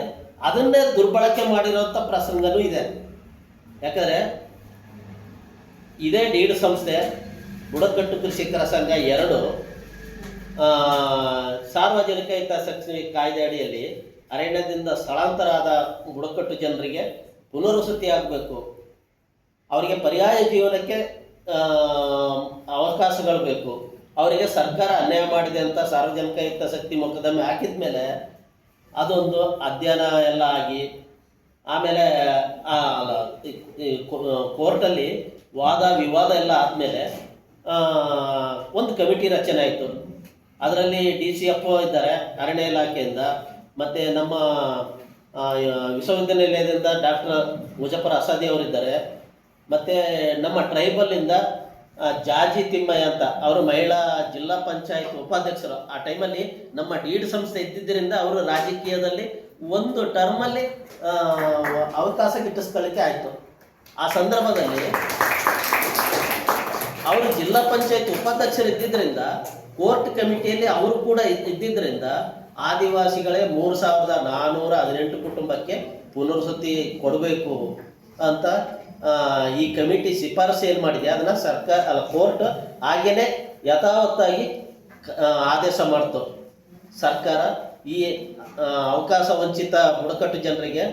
[SPEAKER 1] ಅದನ್ನೇ ದುರ್ಬಳಕೆ ಮಾಡಿರೋಂಥ ಪ್ರಸಂಗನೂ ಇದೆ. ಯಾಕಂದರೆ ಇದೇ ಡೀಡ್ ಸಂಸ್ಥೆ, ಬುಡಕಟ್ಟು ಕೃಷಿಕರ ಸಂಘ 2 ಸಾರ್ವಜನಿಕ ಹಿತಾಸಕ್ತಿ ಕಾಯ್ದೆ ಅಡಿಯಲ್ಲಿ ಅರಣ್ಯದಿಂದ ಸ್ಥಳಾಂತರ ಆದ ಬುಡಕಟ್ಟು ಜನರಿಗೆ ಪುನರ್ವಸತಿ ಆಗಬೇಕು, ಅವರಿಗೆ ಪರ್ಯಾಯ ಜೀವನಕ್ಕೆ ಅವಕಾಶಗಳು ಬೇಕು. ಅವರಿಗೆ ಸರ್ಕಾರ ಅನ್ಯಾಯ ಮಾಡಿದೆ ಅಂತ ಸಾರ್ವಜನಿಕ ಹಿತಾಸಕ್ತಿ ಮೊಕದ್ದಮೆ ಹಾಕಿದ ಮೇಲೆ ಅದೊಂದು ಅಧ್ಯಯನ ಎಲ್ಲ ಆಗಿ ಆಮೇಲೆ ಕೋರ್ಟಲ್ಲಿ ವಾದ ವಿವಾದ ಎಲ್ಲ ಆದಮೇಲೆ ಒಂದು ಕಮಿಟಿ ರಚನೆ ಆಯಿತು. ಅದರಲ್ಲಿ DCF ಇದ್ದಾರೆ ಅರಣ್ಯ ಇಲಾಖೆಯಿಂದ, ಮತ್ತು ನಮ್ಮ ವಿಶ್ವವಿದ್ಯಾನಿಲಯದಿಂದ ಡಾಕ್ಟರ್ ಮುಜಫರ್ ಅಸಾದಿ ಅವರಿದ್ದಾರೆ, ಮತ್ತು ನಮ್ಮ ಟ್ರೈಬಲ್ಲಿಂದ ಜಾಜಿ ತಿಮ್ಮಯ್ಯ ಅಂತ ಅವರು ಮಹಿಳಾ ಜಿಲ್ಲಾ ಪಂಚಾಯತ್ ಉಪಾಧ್ಯಕ್ಷರು. ಆ ಟೈಮಲ್ಲಿ ನಮ್ಮ ಡೀಡ್ ಸಂಸ್ಥೆ ಇದ್ದಿದ್ದರಿಂದ ಅವರು ರಾಜಕೀಯದಲ್ಲಿ ಒಂದು ಟರ್ಮಲ್ಲಿ ಅವಕಾಶ ಗಿಟ್ಟಿಸ್ಕೊಳ್ಳಿಕ್ಕೆ ಆಯಿತು. ಆ ಸಂದರ್ಭದಲ್ಲಿ ಅವರು ಜಿಲ್ಲಾ ಪಂಚಾಯತ್ ಉಪಾಧ್ಯಕ್ಷರು ಇದ್ದಿದ್ದರಿಂದ ಕೋರ್ಟ್ ಕಮಿಟಿಯಲ್ಲಿ ಅವರು ಕೂಡ ಇದ್ದಿದ್ದರಿಂದ ಆದಿವಾಸಿಗಳೇ 3418 ಕುಟುಂಬಕ್ಕೆ ಪುನರ್ವಸತಿ ಕೊಡಬೇಕು ಅಂತ ಈ ಕಮಿಟಿ ಶಿಫಾರಸು ಏನು ಮಾಡಿದೆ ಅದನ್ನು ಕೋರ್ಟ್ ಹಾಗೇನೆ ಯಥಾವತ್ತಾಗಿ ಆದೇಶ ಮಾಡ್ತು. ಸರ್ಕಾರ ಈ ಅವಕಾಶ ವಂಚಿತ ಬುಡಕಟ್ಟು ಜನರಿಗೆ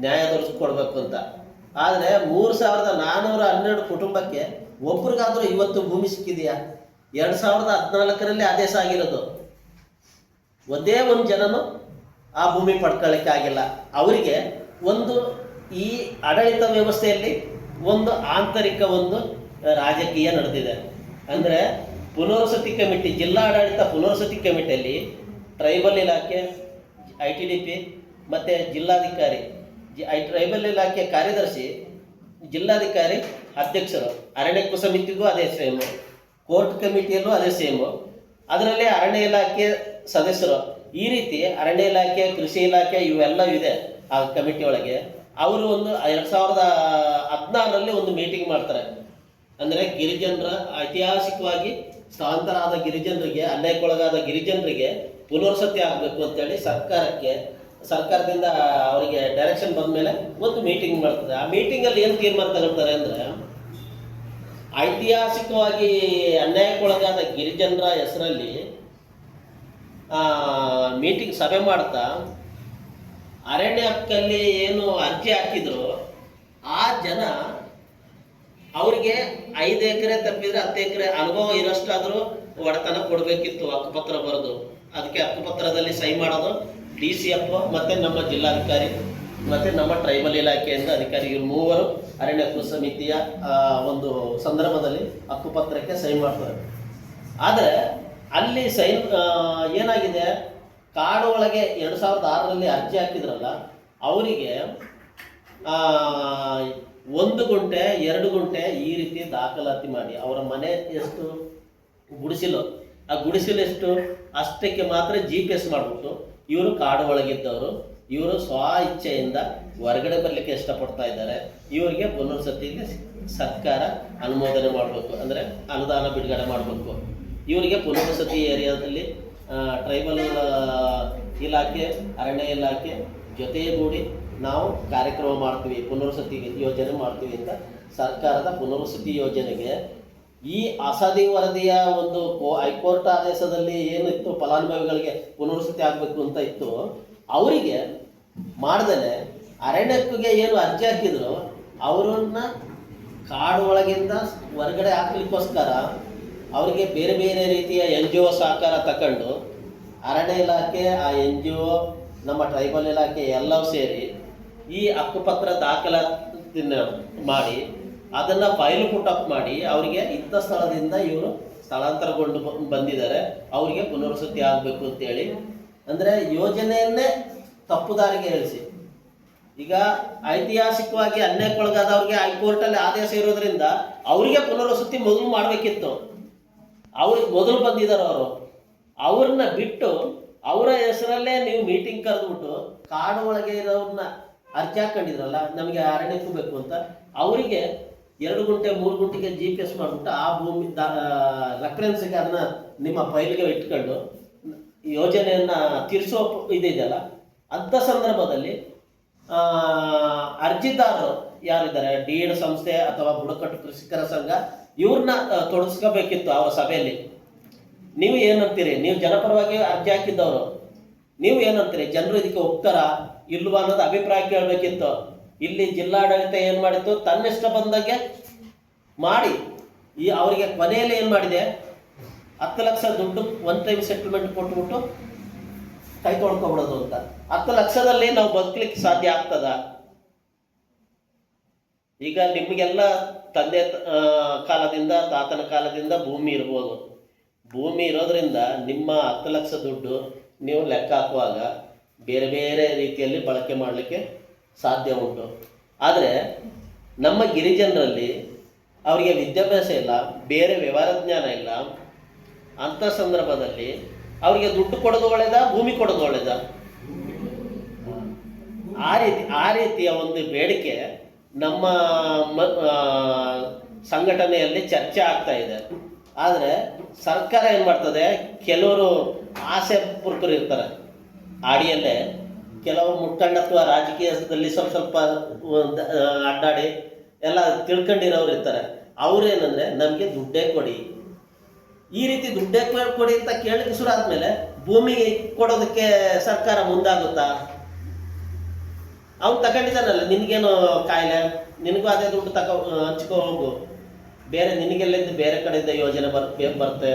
[SPEAKER 1] ನ್ಯಾಯ ದೊರಕಿಸ್ಕೊಡ್ಬೇಕು ಅಂತ. ಆದರೆ 3412 ಕುಟುಂಬಕ್ಕೆ ಒಬ್ರಿಗಾದ್ರೂ ಇವತ್ತು ಭೂಮಿ ಸಿಕ್ಕಿದೆಯಾ? 2014ರಲ್ಲಿ ಆದೇಶ ಆಗಿರೋದು. ಒಂದೇ ಒಂದು ಜನನು ಆ ಭೂಮಿ ಪಡ್ಕೊಳ್ಳಿಕ್ಕೆ ಆಗಿಲ್ಲ. ಅವರಿಗೆ ಒಂದು ಈ ಆಡಳಿತ ವ್ಯವಸ್ಥೆಯಲ್ಲಿ ಒಂದು ಆಂತರಿಕ ಒಂದು ರಾಜಕೀಯ ನಡೆದಿದೆ. ಅಂದರೆ ಪುನರ್ವಸತಿ ಕಮಿಟಿ, ಜಿಲ್ಲಾ ಆಡಳಿತ ಪುನರ್ವಸತಿ ಕಮಿಟಿಯಲ್ಲಿ ಟ್ರೈಬಲ್ ಇಲಾಖೆ, ITDP ಮತ್ತು ಜಿಲ್ಲಾಧಿಕಾರಿ, ಟ್ರೈಬಲ್ ಇಲಾಖೆ ಕಾರ್ಯದರ್ಶಿ, ಜಿಲ್ಲಾಧಿಕಾರಿ ಅಧ್ಯಕ್ಷರು, ಅರಣ್ಯ ಸಮಿತಿಗೂ ಅದೇ ಸೇಮು, ಕೋರ್ಟ್ ಕಮಿಟಿಯಲ್ಲೂ ಅದೇ ಸೇಮು, ಅದರಲ್ಲಿ ಅರಣ್ಯ ಇಲಾಖೆ ಸದಸ್ಯರು. ಈ ರೀತಿ ಅರಣ್ಯ ಇಲಾಖೆ, ಕೃಷಿ ಇಲಾಖೆ ಇವೆಲ್ಲ ಇದೆ ಆ ಕಮಿಟಿ ಒಳಗೆ. ಅವರು ಒಂದು 2016ರಲ್ಲಿ ಒಂದು ಮೀಟಿಂಗ್ ಮಾಡ್ತಾರೆ. ಅಂದರೆ ಗಿರಿಜನರ ಐತಿಹಾಸಿಕವಾಗಿ ಸ್ಥಳಾಂತರ ಆದ ಗಿರಿಜನರಿಗೆ, ಅನ್ಯಾಯಕ್ಕೊಳಗಾದ ಗಿರಿಜನರಿಗೆ ಪುನರ್ವಸತಿ ಆಗಬೇಕು ಅಂತೇಳಿ ಸರ್ಕಾರದಿಂದ ಅವರಿಗೆ ಡೈರೆಕ್ಷನ್ ಬಂದ ಮೇಲೆ ಒಂದು ಮೀಟಿಂಗ್ ಮಾಡ್ತಾರೆ. ಆ ಮೀಟಿಂಗಲ್ಲಿ ಏನು ತೀರ್ಮಾನ ತಗೊಳ್ತಾರೆ ಅಂದರೆ, ಐತಿಹಾಸಿಕವಾಗಿ ಅನ್ಯಾಯಕ್ಕೊಳಗಾದ ಗಿರಿಜನರ ಹೆಸರಲ್ಲಿ ಮೀಟಿಂಗ್ ಸಭೆ ಮಾಡ್ತಾ ಅರಣ್ಯ ಹಕ್ಕಲ್ಲಿ ಏನು ಅರ್ಜಿ ಹಾಕಿದ್ರು ಆ ಜನ ಅವರಿಗೆ 5 ಎಕರೆ ತಪ್ಪಿದ್ರೆ 10 ಎಕರೆ ಅನುಭವ ಇರೋಷ್ಟಾದರೂ ಒಡೆತನ ಕೊಡಬೇಕಿತ್ತು ಹಕ್ಕುಪತ್ರ ಬರೆದು. ಅದಕ್ಕೆ ಹಕ್ಕುಪತ್ರದಲ್ಲಿ ಸಹಿ ಮಾಡೋದು DCF ಮತ್ತು ನಮ್ಮ ಜಿಲ್ಲಾಧಿಕಾರಿ ಮತ್ತು ನಮ್ಮ ಟ್ರೈಬಲ್ ಇಲಾಖೆಯಿಂದ ಅಧಿಕಾರಿಗಳು 3 ಅರಣ್ಯ ಹಕ್ಕು ಸಮಿತಿಯ ಒಂದು ಸಂದರ್ಭದಲ್ಲಿ ಹಕ್ಕುಪತ್ರಕ್ಕೆ ಸಹಿ ಮಾಡ್ತಾರೆ. ಆದರೆ ಅಲ್ಲಿ ಏನಾಗಿದೆ, ಕಾಡು ಒಳಗೆ 2006ರಲ್ಲಿ ಅರ್ಜಿ ಹಾಕಿದ್ರಲ್ಲ ಅವರಿಗೆ 1 ಗುಂಟೆ 2 ಗುಂಟೆ ಈ ರೀತಿ ದಾಖಲಾತಿ ಮಾಡಿ ಅವರ ಮನೆ ಎಷ್ಟು ಗುಡಿಸಿಲು, ಆ ಗುಡಿಸಿಲು ಎಷ್ಟು ಅಷ್ಟಕ್ಕೆ ಮಾತ್ರ GPS ಮಾಡಿಬಿಟ್ಟು ಇವರು ಕಾಡು ಒಳಗಿದ್ದವರು, ಇವರು ಸ್ವ ಇಚ್ಛೆಯಿಂದ ಹೊರಗಡೆ ಬರಲಿಕ್ಕೆ ಇಷ್ಟಪಡ್ತಾ ಇದ್ದಾರೆ, ಇವರಿಗೆ ಪುನರ್ವಸತಿಗೆ ಸರ್ಕಾರ ಅನುಮೋದನೆ ಮಾಡಬೇಕು, ಅಂದರೆ ಅನುದಾನ ಬಿಡುಗಡೆ ಮಾಡಬೇಕು. ಇವರಿಗೆ ಪುನರ್ವಸತಿ ಏರಿಯಾದಲ್ಲಿ ಟ್ರೈಬಲ್ ಇಲಾಖೆ, ಅರಣ್ಯ ಇಲಾಖೆ ಜೊತೆಗೂಡಿ ನಾವು ಕಾರ್ಯಕ್ರಮ ಮಾಡ್ತೀವಿ, ಪುನರ್ವಸತಿ ಯೋಜನೆ ಮಾಡ್ತೀವಿ ಅಂತ ಸರ್ಕಾರದ ಪುನರ್ವಸತಿ ಯೋಜನೆಗೆ ಈ ಅಸಾದಿ ವರದಿಯ ಒಂದು ಹೈಕೋರ್ಟ್ ಆದೇಶದಲ್ಲಿ ಏನಿತ್ತು, ಫಲಾನುಭವಿಗಳಿಗೆ ಪುನರ್ವಸತಿ ಆಗಬೇಕು ಅಂತ ಇತ್ತು, ಅವರಿಗೆ ಮಾಡ್ದೇ ಅರಣ್ಯಕ್ಕೆ ಏನು ಅರ್ಜಿ ಹಾಕಿದ್ರು ಅವರನ್ನ ಕಾಡು ಒಳಗಿಂದ ಹೊರಗಡೆ ಹಾಕ್ಲಿಕ್ಕೋಸ್ಕರ ಅವರಿಗೆ ಬೇರೆ ಬೇರೆ ರೀತಿಯ NGO ಸಹಕಾರ ತಗೊಂಡು ಅರಣ್ಯ ಇಲಾಖೆ, ಆ NGO, ನಮ್ಮ ಟ್ರೈಬಲ್ ಇಲಾಖೆ ಎಲ್ಲವೂ ಸೇರಿ ಈ ಹಕ್ಕುಪತ್ರ ದಾಖಲಾತಿ ಮಾಡಿ ಅದನ್ನು ಫೈಲ್ ಪುಟಪ್ ಮಾಡಿ ಅವರಿಗೆ ಇಂಥ ಸ್ಥಳದಿಂದ ಇವರು ಸ್ಥಳಾಂತರಗೊಂಡು ಬಂದಿದ್ದಾರೆ, ಅವರಿಗೆ ಪುನರ್ವಸತಿ ಆಗಬೇಕು ಅಂತೇಳಿ, ಅಂದರೆ ಯೋಜನೆಯನ್ನೇ ತಪ್ಪುದಾರಿಗೆ ಹೇಳಿಸಿ. ಈಗ ಐತಿಹಾಸಿಕವಾಗಿ ಅನ್ಯಾಯಕ್ಕೊಳಗಾದವ್ರಿಗೆ ಹೈಕೋರ್ಟಲ್ಲಿ ಆದೇಶ ಇರೋದ್ರಿಂದ ಅವರಿಗೆ ಪುನರ್ವಸತಿ ಮೊದಲು ಮಾಡಬೇಕಿತ್ತು. ಅವ್ರಿಗೆ ಮೊದಲು ಬಂದಿದ್ದಾರೆ ಅವ್ರನ್ನ ಬಿಟ್ಟು ಅವರ ಹೆಸರಲ್ಲೇ ನೀವು ಮೀಟಿಂಗ್ ಕರೆದ್ಬಿಟ್ಟು ಕಾಡು ಒಳಗೆ ಇರೋರನ್ನ ಅರ್ಜಿ ಹಾಕೊಂಡಿದ್ರಲ್ಲ, ನಮಗೆ ಅರಣ್ಯಕ್ಕೂ ಬೇಕು ಅಂತ, ಅವರಿಗೆ 2 ಗುಂಟೆ 3 ಗುಂಟೆಗೆ GPS ಮಾಡಿಬಿಟ್ಟು ಆ ಭೂಮಿ ರೆಫರೆನ್ಸ್ಗೆ ಅದನ್ನ ನಿಮ್ಮ ಫೈಲ್ಗೆ ಇಟ್ಕೊಂಡು ಯೋಜನೆಯನ್ನು ತೀರಿಸುವ ಇದೆಯಲ್ಲ, ಅಂಥ ಸಂದರ್ಭದಲ್ಲಿ ಅರ್ಜಿದಾರರು ಯಾರಿದ್ದಾರೆ, DED ಸಂಸ್ಥೆ ಅಥವಾ ಬುಡಕಟ್ಟು ಕೃಷಿಕರ ಸಂಘ, ಇವ್ರನ್ನ ತೊಡಗಿಸ್ಕೋಬೇಕಿತ್ತು ಅವರ ಸಭೆಯಲ್ಲಿ. ನೀವು ಏನಂತೀರಿ? ನೀವು ಜನಪರವಾಗಿ ಅರ್ಜಿ ಹಾಕಿದ್ದವರು, ನೀವು ಏನಂತೀರಿ? ಜನರು ಇದಕ್ಕೆ ಹೋಗ್ತಾರಾ ಇಲ್ವಾ ಅನ್ನೋದು ಅಭಿಪ್ರಾಯ ಕೇಳಬೇಕಿತ್ತು. ಇಲ್ಲಿ ಜಿಲ್ಲಾಡಳಿತ ಏನು ಮಾಡಿತ್ತು, ತನ್ನಿಷ್ಟ ಬಂದಾಗೆ ಮಾಡಿ ಅವರಿಗೆ ಕೊನೆಯಲ್ಲಿ ಏನು ಮಾಡಿದೆ, 10 ಲಕ್ಷ ದುಡ್ಡು ಒನ್ ಟೈಮ್ ಸೆಟಲ್ಮೆಂಟ್ ಕೊಟ್ಬಿಟ್ಟು ಕೈ ತೊಳ್ಕೊಬಿಡೋದು ಅಂತ. 10 ಲಕ್ಷದಲ್ಲಿ ನಾವು ಬದುಕಲಿಕ್ಕೆ ಸಾಧ್ಯ ಆಗ್ತದ? ಈಗ ನಿಮಗೆಲ್ಲ ತಂದೆ ಕಾಲದಿಂದ ತಾತನ ಕಾಲದಿಂದ ಭೂಮಿ ಇರ್ಬೋದು. ಭೂಮಿ ಇರೋದ್ರಿಂದ ನಿಮ್ಮ 10 ಲಕ್ಷ ದುಡ್ಡು ನೀವು ಲೆಕ್ಕ ಹಾಕುವಾಗ ಬೇರೆ ಬೇರೆ ರೀತಿಯಲ್ಲಿ ಬಳಕೆ ಮಾಡಲಿಕ್ಕೆ ಸಾಧ್ಯ ಉಂಟು. ಆದರೆ ನಮ್ಮ ಗಿರಿಜನರಲ್ಲಿ ಅವರಿಗೆ ವಿದ್ಯಾಭ್ಯಾಸ ಇಲ್ಲ, ಬೇರೆ ವ್ಯವಹಾರ ಜ್ಞಾನ ಇಲ್ಲ. ಅಂಥ ಸಂದರ್ಭದಲ್ಲಿ ಅವರಿಗೆ ದುಡ್ಡು ಕೊಡೋದು ಒಳ್ಳೆಯದ, ಭೂಮಿ ಕೊಡೋದು ಒಳ್ಳೆಯದ? ಆ ರೀತಿಯ ಒಂದು ಬೇಡಿಕೆ ನಮ್ಮ ಸಂಘಟನೆಯಲ್ಲಿ ಚರ್ಚೆ ಆಗ್ತಾ ಇದೆ. ಆದರೆ ಸರ್ಕಾರ ಏನು ಮಾಡ್ತದೆ, ಕೆಲವರು ಆಸೆ ಪುರುಕರು ಇರ್ತಾರೆ, ಆಡಿಯಲ್ಲೇ ಕೆಲವು ಮುಖಂಡತ್ವ ರಾಜಕೀಯದಲ್ಲಿ ಸ್ವಲ್ಪ ಅಡ್ಡಾಡಿ ಎಲ್ಲ ತಿಳ್ಕೊಂಡಿರೋರು ಇರ್ತಾರೆ. ಅವ್ರೇನಂದರೆ ನಮಗೆ ದುಡ್ಡೇ ಕೊಡಿ, ಈ ರೀತಿ ದುಡ್ಡೇ ಕೊಡಿ ಅಂತ ಕೇಳಲಿಕ್ಕೆ ಶುರು ಆದಮೇಲೆ ಭೂಮಿ ಕೊಡೋದಕ್ಕೆ ಸರ್ಕಾರ ಮುಂದಾಗುತ್ತಾ? ಅವ್ನು ತಗೊಂಡಿದ್ದಾನಲ್ಲ, ನಿನಗೇನು ಕಾಯಿಲೆ, ನಿನಗೂ ಅದೇ ದುಡ್ಡು ಹಂಚ್ಕೊ ಹೋಗು, ಬೇರೆ ನಿನಗೆಲ್ಲಿಂದ ಬೇರೆ ಕಡೆಯಿಂದ ಯೋಜನೆ ಬರುತ್ತೆ.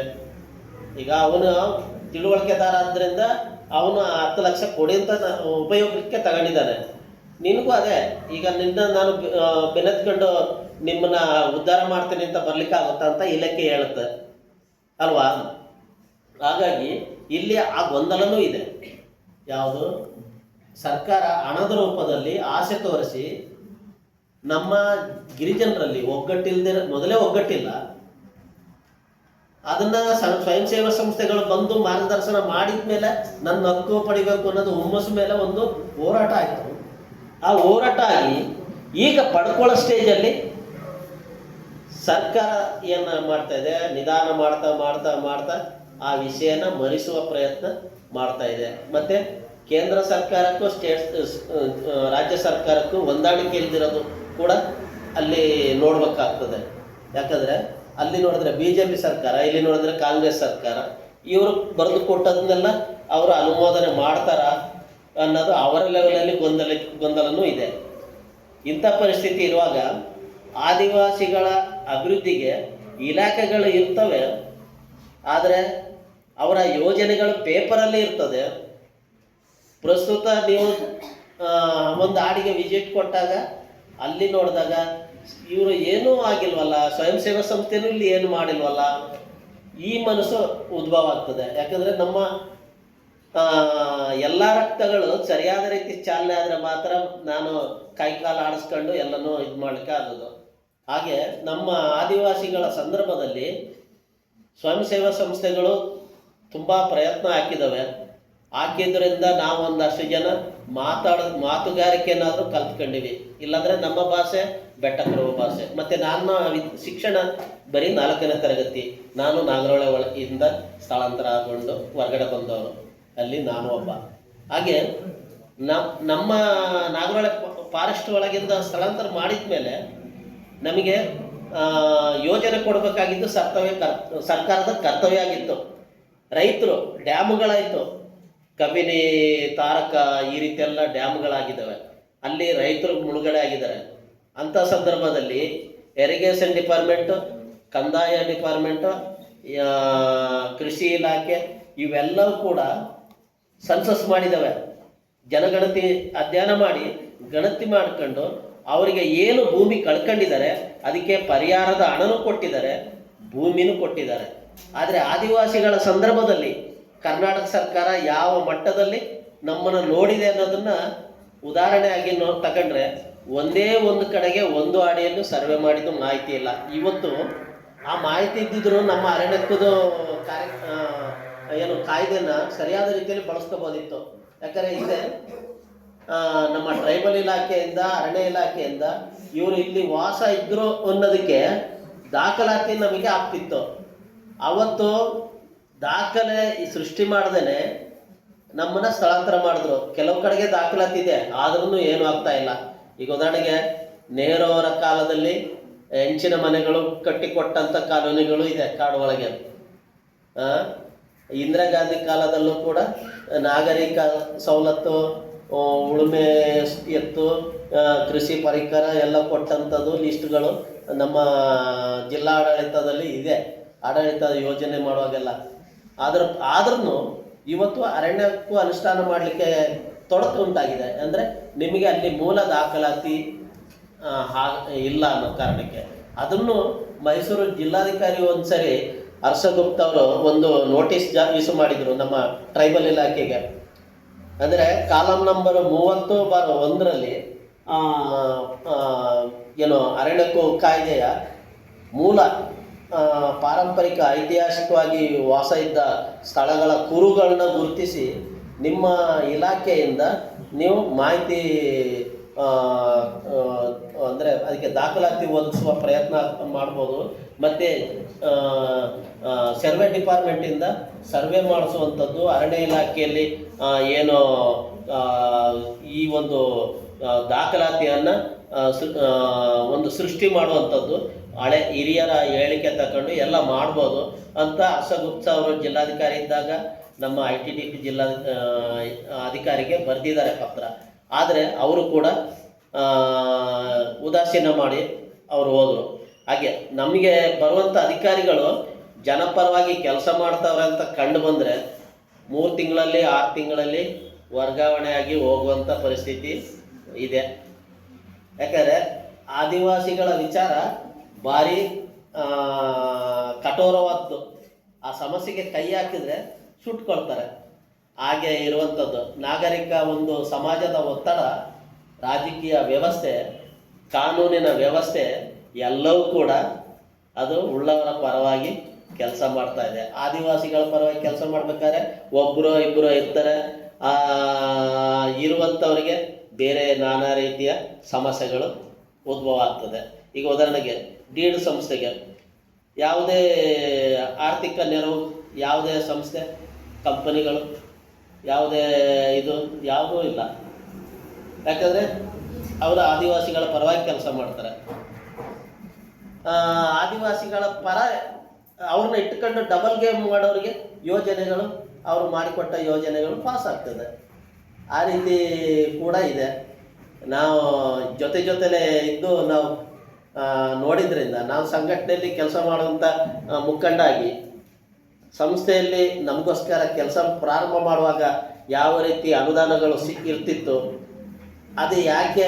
[SPEAKER 1] ಈಗ ಅವನು ತಿಳುವಳಿಕೆದಾರ ಆದ್ದರಿಂದ ಅವನು 10 ಲಕ್ಷ ಕೊಡಿ ಅಂತ ಉಪಯೋಗಕ್ಕೆ ತಗೊಂಡಿದ್ದಾನೆ. ನಿನಗೂ ಅದೇ, ಈಗ ನಿನ್ನ ನಾನು ಬೆನ್ನತ್ಕೊಂಡು ನಿಮ್ಮನ್ನ ಉದ್ಧಾರ ಮಾಡ್ತೀನಿ ಅಂತ ಬರ್ಲಿಕ್ಕಾಗುತ್ತಾ ಅಂತ ಇಲಾಖೆ ಹೇಳುತ್ತೆ ಅಲ್ವಾ? ಹಾಗಾಗಿ ಇಲ್ಲಿ ಆ ಗೊಂದಲನೂ ಇದೆ. ಯಾವುದು, ಸರ್ಕಾರ ಹಣದ ರೂಪದಲ್ಲಿ ಆಸೆ ತೋರಿಸಿ ನಮ್ಮ ಗಿರಿಜನರಲ್ಲಿ ಮೊದಲೇ ಒಗ್ಗಟ್ಟಿಲ್ಲ. ಅದನ್ನ ಸ್ವಯಂ ಸೇವಾ ಸಂಸ್ಥೆಗಳು ಬಂದು ಮಾರ್ಗದರ್ಶನ ಮಾಡಿದ ಮೇಲೆ ನನ್ನ ಹಕ್ಕು ಪಡಿಬೇಕು ಅನ್ನೋದು ಹುಮ್ಮಸ್ಸು ಮೇಲೆ ಒಂದು ಹೋರಾಟ ಆಯಿತು. ಆ ಹೋರಾಟ ಆಗಿ ಈಗ ಪಡ್ಕೊಳ್ಳೋ ಸ್ಟೇಜಲ್ಲಿ ಸರ್ಕಾರ ಏನು ಮಾಡ್ತಾ ಇದೆ, ನಿಧಾನ ಮಾಡ್ತಾ ಮಾಡ್ತಾ ಮಾಡ್ತಾ ಆ ವಿಷಯನ ಮರೆಸುವ ಪ್ರಯತ್ನ ಮಾಡ್ತಾ ಇದೆ. ಮತ್ತು ಕೇಂದ್ರ ಸರ್ಕಾರಕ್ಕೂ ರಾಜ್ಯ ಸರ್ಕಾರಕ್ಕೂ ಹೊಂದಾಣಿಕೆ ಇಲ್ದಿರೋದು ಕೂಡ ಅಲ್ಲಿ ನೋಡ್ಬೇಕಾಗ್ತದೆ. ಯಾಕಂದರೆ ಅಲ್ಲಿ ನೋಡಿದ್ರೆ BJP ಸರ್ಕಾರ, ಇಲ್ಲಿ ನೋಡಿದ್ರೆ ಕಾಂಗ್ರೆಸ್ ಸರ್ಕಾರ, ಇವರು ಬರೆದು ಕೊಟ್ಟದನ್ನೆಲ್ಲ ಅವರು ಅನುಮೋದನೆ ಮಾಡ್ತಾರ ಅನ್ನೋದು ಅವರ ಲೆವೆಲಲ್ಲಿ ಗೊಂದಲನೂ ಇದೆ. ಇಂಥ ಪರಿಸ್ಥಿತಿ ಇರುವಾಗ ಆದಿವಾಸಿಗಳ ಅಭಿವೃದ್ಧಿಗೆ ಇಲಾಖೆಗಳು ಇರ್ತವೆ, ಆದರೆ ಅವರ ಯೋಜನೆಗಳು ಪೇಪರಲ್ಲಿ ಇರ್ತದೆ. ಪ್ರಸ್ತುತ ನೀವು ಒಂದು ಹಾಡಿಗೆ ವಿಸಿಟ್ ಕೊಟ್ಟಾಗ ಅಲ್ಲಿ ನೋಡಿದಾಗ ಇವರು ಏನೂ ಆಗಿಲ್ವಲ್ಲ, ಸ್ವಯಂ ಸೇವಾ ಸಂಸ್ಥೆನೂ ಇಲ್ಲಿ ಏನು ಮಾಡಿಲ್ವಲ್ಲ, ಈ ಮನಸ್ಸು ಉದ್ಭವ ಆಗ್ತದೆ. ಯಾಕಂದರೆ ನಮ್ಮ ಎಲ್ಲ ರಕ್ತಗಳು ಸರಿಯಾದ ರೀತಿ ಚಾಲನೆ ಆದರೆ ಮಾತ್ರ ನಾನು ಕೈಕಾಲು ಆಡಿಸ್ಕೊಂಡು ಎಲ್ಲನೂ ಇದು ಮಾಡಲಿಕ್ಕೆ ಆಗೋದು. ಹಾಗೆ ನಮ್ಮ ಆದಿವಾಸಿಗಳ ಸಂದರ್ಭದಲ್ಲಿ ಸ್ವಯಂ ಸೇವಾ ಸಂಸ್ಥೆಗಳು ತುಂಬ ಪ್ರಯತ್ನ ಹಾಕಿದ್ರಿಂದ ನಾವು ಒಂದಷ್ಟು ಜನ ಮಾತುಗಾರಿಕೆನಾದರೂ ಕಲ್ತ್ಕೊಂಡಿವಿ. ಇಲ್ಲಾಂದರೆ ನಮ್ಮ ಭಾಷೆ ಬೆಟ್ಟಕರುವ ಭಾಷೆ. ಮತ್ತು ನಾನು ಶಿಕ್ಷಣ ಬರೀ 4ನೇ ತರಗತಿ, ನಾನು ನಾಗರಹೊಳೆ ಸ್ಥಳಾಂತರ ಆಗೊಂಡು ಹೊರಗಡೆ ಬಂದವರು, ಅಲ್ಲಿ ನಾನು ಒಬ್ಬ. ಹಾಗೆ ನಮ್ಮ ನಾಗರಹೊಳೆ ಫಾರೆಸ್ಟ್ ಒಳಗಿಂದ ಸ್ಥಳಾಂತರ ಮಾಡಿದ ಮೇಲೆ ನಮಗೆ ಯೋಜನೆ ಕೊಡಬೇಕಾಗಿದ್ದು ಸರ್ಕಾರದ ಕರ್ತವ್ಯ ಆಗಿತ್ತು. ರೈತರು ಡ್ಯಾಮ್ಗಳಾಯಿತು, ಕಬಿನಿ, ತಾರಕ, ಈ ರೀತಿ ಎಲ್ಲ ಡ್ಯಾಮ್ಗಳಾಗಿದ್ದಾವೆ, ಅಲ್ಲಿ ರೈತರು ಮುಳುಗಡೆ ಆಗಿದ್ದಾರೆ. ಅಂಥ ಸಂದರ್ಭದಲ್ಲಿ ಇರಿಗೇಷನ್ ಡಿಪಾರ್ಟ್ಮೆಂಟು, ಕಂದಾಯ ಡಿಪಾರ್ಟ್ಮೆಂಟು, ಕೃಷಿ ಇಲಾಖೆ ಇವೆಲ್ಲವೂ ಕೂಡ ಸೆನ್ಸಸ್ ಮಾಡಿದ್ದಾವೆ. ಜನಗಣತಿ ಅಧ್ಯಯನ ಮಾಡಿ ಗಣತಿ ಮಾಡ್ಕೊಂಡು ಅವರಿಗೆ ಏನು ಭೂಮಿ ಕಳ್ಕೊಂಡಿದ್ದಾರೆ ಅದಕ್ಕೆ ಪರಿಹಾರದ ಹಣನೂ ಕೊಟ್ಟಿದ್ದಾರೆ, ಭೂಮಿನೂ ಕೊಟ್ಟಿದ್ದಾರೆ. ಆದರೆ ಆದಿವಾಸಿಗಳ ಸಂದರ್ಭದಲ್ಲಿ ಕರ್ನಾಟಕ ಸರ್ಕಾರ ಯಾವ ಮಟ್ಟದಲ್ಲಿ ನಮ್ಮನ್ನು ನೋಡಿದೆ ಅನ್ನೋದನ್ನು ಉದಾಹರಣೆಯಾಗಿ ತಗೊಂಡ್ರೆ, ಒಂದೇ ಒಂದು ಕಡೆಗೆ ಒಂದು ಅಡಿಯನ್ನು ಸರ್ವೆ ಮಾಡಿದ್ದು ಮಾಹಿತಿ ಇಲ್ಲ. ಇವತ್ತು ಆ ಮಾಹಿತಿ ಇದ್ದಿದ್ರು ನಮ್ಮ ಅರಣ್ಯಕ್ಕದು ಕಾಯ್ದೆನ ಸರಿಯಾದ ರೀತಿಯಲ್ಲಿ ಬಳಸ್ಕೋಬೋದಿತ್ತು. ಯಾಕಂದರೆ ಇದೆ ನಮ್ಮ ಟ್ರೈಬಲ್ ಇಲಾಖೆಯಿಂದ, ಅರಣ್ಯ ಇಲಾಖೆಯಿಂದ ಇವರು ಇಲ್ಲಿ ವಾಸ ಇದ್ರು ಅನ್ನೋದಕ್ಕೆ ದಾಖಲಾತಿ ನಮಗೆ ಆಗ್ತಿತ್ತು. ಅವತ್ತು ದಾಖಲೆ ಸೃಷ್ಟಿ ಮಾಡ್ದೇನೆ ನಮ್ಮನ್ನ ಸ್ಥಳಾಂತರ ಮಾಡಿದ್ರು. ಕೆಲವು ಕಡೆಗೆ ದಾಖಲಾತಿ ಇದೆ, ಆದ್ರೂ ಏನು ಆಗ್ತಾ ಇಲ್ಲ. ಈಗ ಉದಾಹರಣೆಗೆ ನೆಹರು ಅವರ ಕಾಲದಲ್ಲಿ ಹೆಂಚಿನ ಮನೆಗಳು ಕಟ್ಟಿಕೊಟ್ಟಂಥ ಕಾಲೋನಿಗಳು ಇದೆ ಕಾಡು ಒಳಗೆ. ಇಂದಿರಾ ಗಾಂಧಿ ಕಾಲದಲ್ಲೂ ಕೂಡ ನಾಗರಿಕ ಸವಲತ್ತು, ಉಳುಮೆ ಎತ್ತು, ಕೃಷಿ ಪರಿಕರ ಎಲ್ಲ ಕೊಟ್ಟಂಥದ್ದು ಲಿಸ್ಟ್ಗಳು ನಮ್ಮ ಜಿಲ್ಲಾಡಳಿತದಲ್ಲಿ ಇದೆ, ಆಡಳಿತ ಯೋಜನೆ ಮಾಡುವಾಗೆಲ್ಲ. ಆದ್ರೂ ಇವತ್ತು ಅರಣ್ಯಕ್ಕೂ ಅನುಷ್ಠಾನ ಮಾಡಲಿಕ್ಕೆ ತೊಡಕು ಉಂಟಾಗಿದೆ. ಅಂದರೆ ನಿಮಗೆ ಅಲ್ಲಿ ಮೂಲ ದಾಖಲಾತಿ ಇಲ್ಲ ಅನ್ನೋ ಕಾರಣಕ್ಕೆ ಅದನ್ನು ಮೈಸೂರು ಜಿಲ್ಲಾಧಿಕಾರಿ ಒಂದ್ಸರಿ ಹರ್ಷಗುಪ್ತ ಅವರು ಒಂದು ನೋಟಿಸ್ ಇಶ್ಯೂ ಮಾಡಿದರು ನಮ್ಮ ಟ್ರೈಬಲ್ ಇಲಾಖೆಗೆ. ಅಂದರೆ ಕಾಲಂ ನಂಬರ್ 30/1 ಏನು ಅರಣ್ಯಕ್ಕೂ ಕಾಯ್ದೆಯ ಮೂಲ ಪಾರಂಪರಿಕ ಐತಿಹಾಸಿಕವಾಗಿ ವಾಸ ಇದ್ದ ಸ್ಥಳಗಳ ಕುರುಗಳನ್ನ ಗುರುತಿಸಿ ನಿಮ್ಮ ಇಲಾಖೆಯಿಂದ ನೀವು ಮಾಹಿತಿ ಅಂದರೆ ಅದಕ್ಕೆ ದಾಖಲಾತಿ ಒದಗಿಸುವ ಪ್ರಯತ್ನ ಮಾಡ್ಬೋದು. ಮತ್ತು ಸರ್ವೆ ಡಿಪಾರ್ಟ್ಮೆಂಟಿಂದ ಸರ್ವೆ ಮಾಡಿಸುವಂಥದ್ದು, ಅರಣ್ಯ ಇಲಾಖೆಯಲ್ಲಿ ಏನು ಈ ಒಂದು ದಾಖಲಾತಿಯನ್ನು ಒಂದು ಸೃಷ್ಟಿ ಮಾಡುವಂಥದ್ದು, ಹಳೆ ಹಿರಿಯರ ಹೇಳಿಕೆ ತಗೊಂಡು ಎಲ್ಲ ಮಾಡ್ಬೋದು ಅಂತ ಹರ್ಷಗುಪ್ತ ಅವರು ಜಿಲ್ಲಾಧಿಕಾರಿ ಇದ್ದಾಗ ನಮ್ಮ ITDP ಜಿಲ್ಲಾ ಅಧಿಕಾರಿಗೆ ಬರೆದಿದ್ದಾರೆ ಪತ್ರ. ಆದರೆ ಅವರು ಕೂಡ ಉದಾಸೀನ ಮಾಡಿ ಅವರು ಹೋದರು. ಹಾಗೆ ನಮಗೆ ಬರುವಂಥ ಅಧಿಕಾರಿಗಳು ಜನಪರವಾಗಿ ಕೆಲಸ ಮಾಡ್ತಾವ್ರೆ ಅಂತ ಕಂಡು ಬಂದರೆ 3 ತಿಂಗಳಲ್ಲಿ 6 ತಿಂಗಳಲ್ಲಿ ವರ್ಗಾವಣೆಯಾಗಿ ಹೋಗುವಂಥ ಪರಿಸ್ಥಿತಿ ಇದೆ. ಯಾಕಂದರೆ ಆದಿವಾಸಿಗಳ ವಿಚಾರ ಭಾರಿ ಕಠೋರವಾದ್ದು. ಆ ಸಮಸ್ಯೆಗೆ ಕೈ ಹಾಕಿದರೆ ಸುಟ್ಕೊಳ್ತಾರೆ. ಹಾಗೆ ಇರುವಂಥದ್ದು ನಾಗರಿಕ ಒಂದು ಸಮಾಜದ ಒತ್ತಡ, ರಾಜಕೀಯ ವ್ಯವಸ್ಥೆ, ಕಾನೂನಿನ ವ್ಯವಸ್ಥೆ ಎಲ್ಲವೂ ಕೂಡ ಅದು ಉಳ್ಳವರ ಪರವಾಗಿ ಕೆಲಸ ಮಾಡ್ತಾ ಇದೆ. ಆದಿವಾಸಿಗಳ ಪರವಾಗಿ ಕೆಲಸ ಮಾಡಬೇಕಾದ್ರೆ ಒಬ್ಬರು ಇಬ್ಬರು ಇರ್ತಾರೆ. ಇರುವಂಥವರಿಗೆ ಬೇರೆ ನಾನಾ ರೀತಿಯ ಸಮಸ್ಯೆಗಳು ಉದ್ಭವ ಆಗ್ತದೆ. ಈಗ ಉದಾಹರಣೆಗೆ ಡೀಡ್ ಸಂಸ್ಥೆಗೆ ಯಾವುದೇ ಆರ್ಥಿಕ ನೆರವು, ಯಾವುದೇ ಸಂಸ್ಥೆ, ಕಂಪನಿಗಳು, ಯಾವುದೇ ಯಾವುದೂ ಇಲ್ಲ. ಯಾಕಂದರೆ ಅವರು ಆದಿವಾಸಿಗಳ ಪರವಾಗಿ ಕೆಲಸ ಮಾಡ್ತಾರೆ. ಆದಿವಾಸಿಗಳ ಪರ ಅವ್ರನ್ನ ಇಟ್ಕೊಂಡು ಡಬಲ್ ಗೇಮ್ ಮಾಡೋರಿಗೆ ಯೋಜನೆಗಳು, ಅವರು ಮಾಡಿಕೊಟ್ಟ ಯೋಜನೆಗಳು ಪಾಸ್ ಆಗ್ತದೆ. ಆ ರೀತಿ ಕೂಡ ಇದೆ. ನಾವು ಜೊತೆಲೇ ಇದ್ದು ನಾವು ನೋಡಿದ್ರಿಂದ, ನಾವು ಸಂಘಟನೆಯಲ್ಲಿ ಕೆಲಸ ಮಾಡುವಂಥ ಮುಖಂಡಾಗಿ ಸಂಸ್ಥೆಯಲ್ಲಿ ನಮಗೋಸ್ಕರ ಕೆಲಸ ಪ್ರಾರಂಭ ಮಾಡುವಾಗ ಯಾವ ರೀತಿ ಅನುದಾನಗಳು ಇರ್ತಿತ್ತು, ಅದು ಯಾಕೆ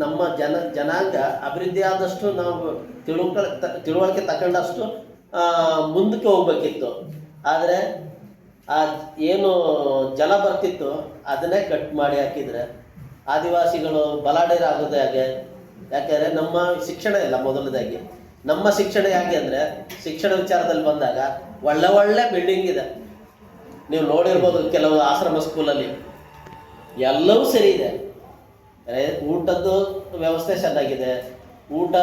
[SPEAKER 1] ನಮ್ಮ ಜನಾಂಗ ಅಭಿವೃದ್ಧಿ ಆದಷ್ಟು ನಾವು ತಿಳುವಳಿಕೆ ತಗೊಂಡಷ್ಟು ಮುಂದಕ್ಕೆ ಹೋಗ್ಬೇಕಿತ್ತು. ಆದರೆ ಏನು ಜಲ ಬರ್ತಿತ್ತು ಅದನ್ನೇ ಕಟ್ ಮಾಡಿ ಹಾಕಿದರೆ ಆದಿವಾಸಿಗಳು ಬಲಾಢ್ಯರಾಗೋದೇ ಹಾಗೆ. ಯಾಕೆಂದರೆ ನಮ್ಮ ಶಿಕ್ಷಣ ಇಲ್ಲ. ಮೊದಲದಾಗಿ ನಮ್ಮ ಶಿಕ್ಷಣ ಹೇಗೆ ಅಂದರೆ, ಶಿಕ್ಷಣ ವಿಚಾರದಲ್ಲಿ ಬಂದಾಗ ಒಳ್ಳೆ ಬಿಲ್ಡಿಂಗ್ ಇದೆ. ನೀವು ನೋಡಿರ್ಬೋದು ಕೆಲವು ಆಶ್ರಮ ಸ್ಕೂಲಲ್ಲಿ ಎಲ್ಲವೂ ಸರಿ ಇದೆ. ಊಟದ್ದು ವ್ಯವಸ್ಥೆ ಚೆನ್ನಾಗಿದೆ, ಊಟ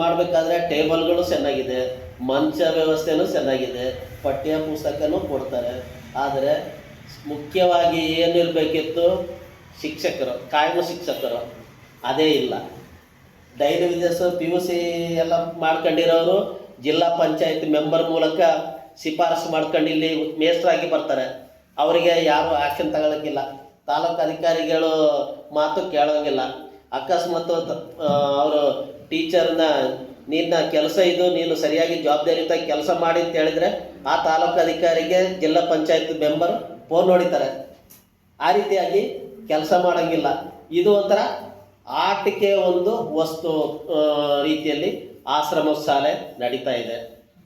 [SPEAKER 1] ಮಾಡಬೇಕಾದ್ರೆ ಟೇಬಲ್ಗಳು ಚೆನ್ನಾಗಿದೆ, ಮಂಚ ವ್ಯವಸ್ಥೆನೂ ಚೆನ್ನಾಗಿದೆ, ಪಠ್ಯ ಪುಸ್ತಕನೂ ಕೊಡ್ತಾರೆ. ಆದರೆ ಮುಖ್ಯವಾಗಿ ಏನಿರಬೇಕಿತ್ತು, ಶಿಕ್ಷಕರು, ಕಾಯಂ ಶಿಕ್ಷಕರು ಅದೇ ಇಲ್ಲ. ಡೈಲಿ ವಿದೇಶ PUC ಎಲ್ಲ ಮಾಡ್ಕೊಂಡಿರೋರು ಜಿಲ್ಲಾ ಪಂಚಾಯತ್ ಮೆಂಬರ್ ಮೂಲಕ ಶಿಫಾರಸು ಮಾಡ್ಕೊಂಡು ಇಲ್ಲಿ ಮೇಸ್ಟ್ರಾಗಿ ಬರ್ತಾರೆ. ಅವರಿಗೆ ಯಾರು ಆ್ಯಕ್ಷನ್ ತಗೊಳ್ಳೋಕ್ಕಿಲ್ಲ. ತಾಲೂಕು ಅಧಿಕಾರಿಗಳು ಮಾತು ಕೇಳೋಂಗಿಲ್ಲ. ಅಕಸ್ಮಾತ್ ಅವರು ಟೀಚರ್ನ ನಿನ್ನ ಕೆಲಸ ಇದು, ನೀನು ಸರಿಯಾಗಿ ಜವಾಬ್ದಾರಿಯುತ ಕೆಲಸ ಮಾಡಿ ಅಂತ ಹೇಳಿದರೆ ಆ ತಾಲೂಕು ಅಧಿಕಾರಿಗೆ ಜಿಲ್ಲಾ ಪಂಚಾಯತ್ ಮೆಂಬರ್ ಫೋನ್ ಹೊಡಿತಾರೆ. ಆ ರೀತಿಯಾಗಿ ಕೆಲಸ ಮಾಡೋಂಗಿಲ್ಲ. ಇದು ಒಂಥರ ಆಟಿಕೆ ಒಂದು ವಸ್ತು ರೀತಿಯಲ್ಲಿ ಆಶ್ರಮ ಶಾಲೆ ನಡೀತಾ ಇದೆ.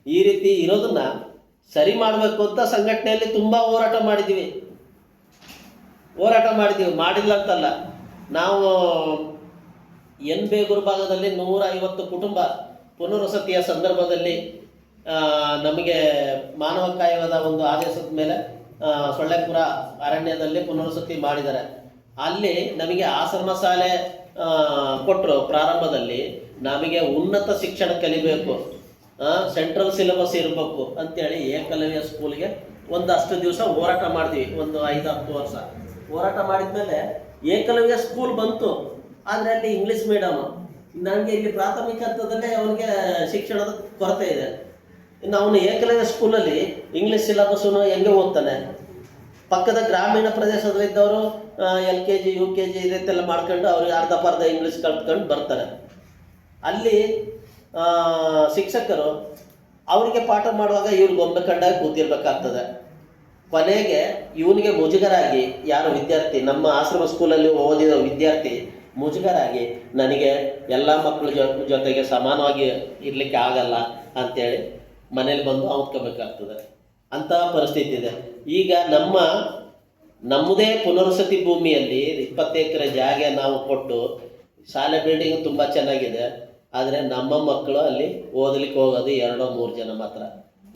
[SPEAKER 1] ಈ ರೀತಿ ಇರೋದನ್ನ ಸರಿ ಮಾಡಬೇಕು ಅಂತ ಸಂಘಟನೆಯಲ್ಲಿ ತುಂಬ ಹೋರಾಟ ಮಾಡಿದ್ದೀವಿ. ಮಾಡಿಲ್ಲ ಅಂತಲ್ಲ. ನಾವು ಬೇಗೂರು ಭಾಗದಲ್ಲಿ 150 ಕುಟುಂಬ ಪುನರ್ವಸತಿಯ ಸಂದರ್ಭದಲ್ಲಿ ನಮಗೆ ಮಾನವ ಕಾಯವಾದ ಒಂದು ಆದೇಶದ ಮೇಲೆ ಸೊಳ್ಳೆಪುರ ಅರಣ್ಯದಲ್ಲಿ ಪುನರ್ವಸತಿ ಮಾಡಿದ್ದಾರೆ. ಅಲ್ಲಿ ನಮಗೆ ಆಶ್ರಮ ಶಾಲೆ ಕೊಟ್ಟರು. ಪ್ರಾರಂಭದಲ್ಲಿ ನಮಗೆ ಉನ್ನತ ಶಿಕ್ಷಣ ಕಲಿಬೇಕು, ಸೆಂಟ್ರಲ್ ಸಿಲೆಬಸ್ ಇರಬೇಕು ಅಂತೇಳಿ ಏಕಲವ್ಯ ಸ್ಕೂಲ್ಗೆ ಒಂದಷ್ಟು ದಿವಸ ಹೋರಾಟ ಮಾಡಿದ್ವಿ. ಒಂದು 5-10 ವರ್ಷ ಹೋರಾಟ ಮಾಡಿದ್ಮೇಲೆ ಏಕಲವ್ಯ ಸ್ಕೂಲ್ ಬಂತು. ಆದರೆ ಅಲ್ಲಿ ಇಂಗ್ಲೀಷ್ ಮೀಡಿಯಮ್. ನನಗೆ ಇಲ್ಲಿ ಪ್ರಾಥಮಿಕ ಹಂತದಲ್ಲೇ ಅವನಿಗೆ ಶಿಕ್ಷಣದ ಕೊರತೆ ಇದೆ. ಇನ್ನು ಅವನು ಏಕಲವ್ಯ ಸ್ಕೂಲಲ್ಲಿ ಇಂಗ್ಲೀಷ್ ಸಿಲೆಬಸ್ಸನ್ನು ಹೆಂಗೆ ಓದ್ತಾನೆ? ಪಕ್ಕದ ಗ್ರಾಮೀಣ ಪ್ರದೇಶದಲ್ಲಿದ್ದವರು LKG UKG ಈ ರೀತಿಯೆಲ್ಲ ಮಾಡ್ಕೊಂಡು ಅವ್ರಿಗೆ ಅರ್ಧ ಇಂಗ್ಲೀಷ್ ಕಲ್ತ್ಕೊಂಡು ಬರ್ತಾರೆ. ಅಲ್ಲಿ ಶಿಕ್ಷಕರು ಅವರಿಗೆ ಪಾಠ ಮಾಡುವಾಗ ಇವ್ರಿಗೆ ಒಮ್ಮೆ ಕಂಡಾಗ ಕೂತಿರ್ಬೇಕಾಗ್ತದೆ. ಕೊನೆಗೆ ಇವನಿಗೆ ಮುಜುಗರಾಗಿ, ಯಾರು ವಿದ್ಯಾರ್ಥಿ, ನಮ್ಮ ಆಶ್ರಮ ಸ್ಕೂಲಲ್ಲಿ ಓದಿದ ವಿದ್ಯಾರ್ಥಿ ಮುಜುಗರಾಗಿ ನನಗೆ ಎಲ್ಲ ಮಕ್ಕಳ ಜೊತೆಗೆ ಸಮಾನವಾಗಿ ಇರಲಿಕ್ಕೆ ಆಗಲ್ಲ ಅಂಥೇಳಿ ಮನೇಲಿ ಬಂದು ಅಂದ್ಕೋಬೇಕಾಗ್ತದೆ. ಅಂತಹ ಪರಿಸ್ಥಿತಿ ಇದೆ. ಈಗ ನಮ್ಮದೇ ಪುನರ್ವಸತಿ ಭೂಮಿಯಲ್ಲಿ 20 ಎಕರೆ ಜಾಗ ನಾವು ಕೊಟ್ಟು ಶಾಲೆ ಬಿಲ್ಡಿಂಗ್ ತುಂಬ ಚೆನ್ನಾಗಿದೆ. ಆದರೆ ನಮ್ಮ ಮಕ್ಕಳು ಅಲ್ಲಿ ಓದಲಿಕ್ಕೆ ಹೋಗೋದು 2-3 ಜನ ಮಾತ್ರ.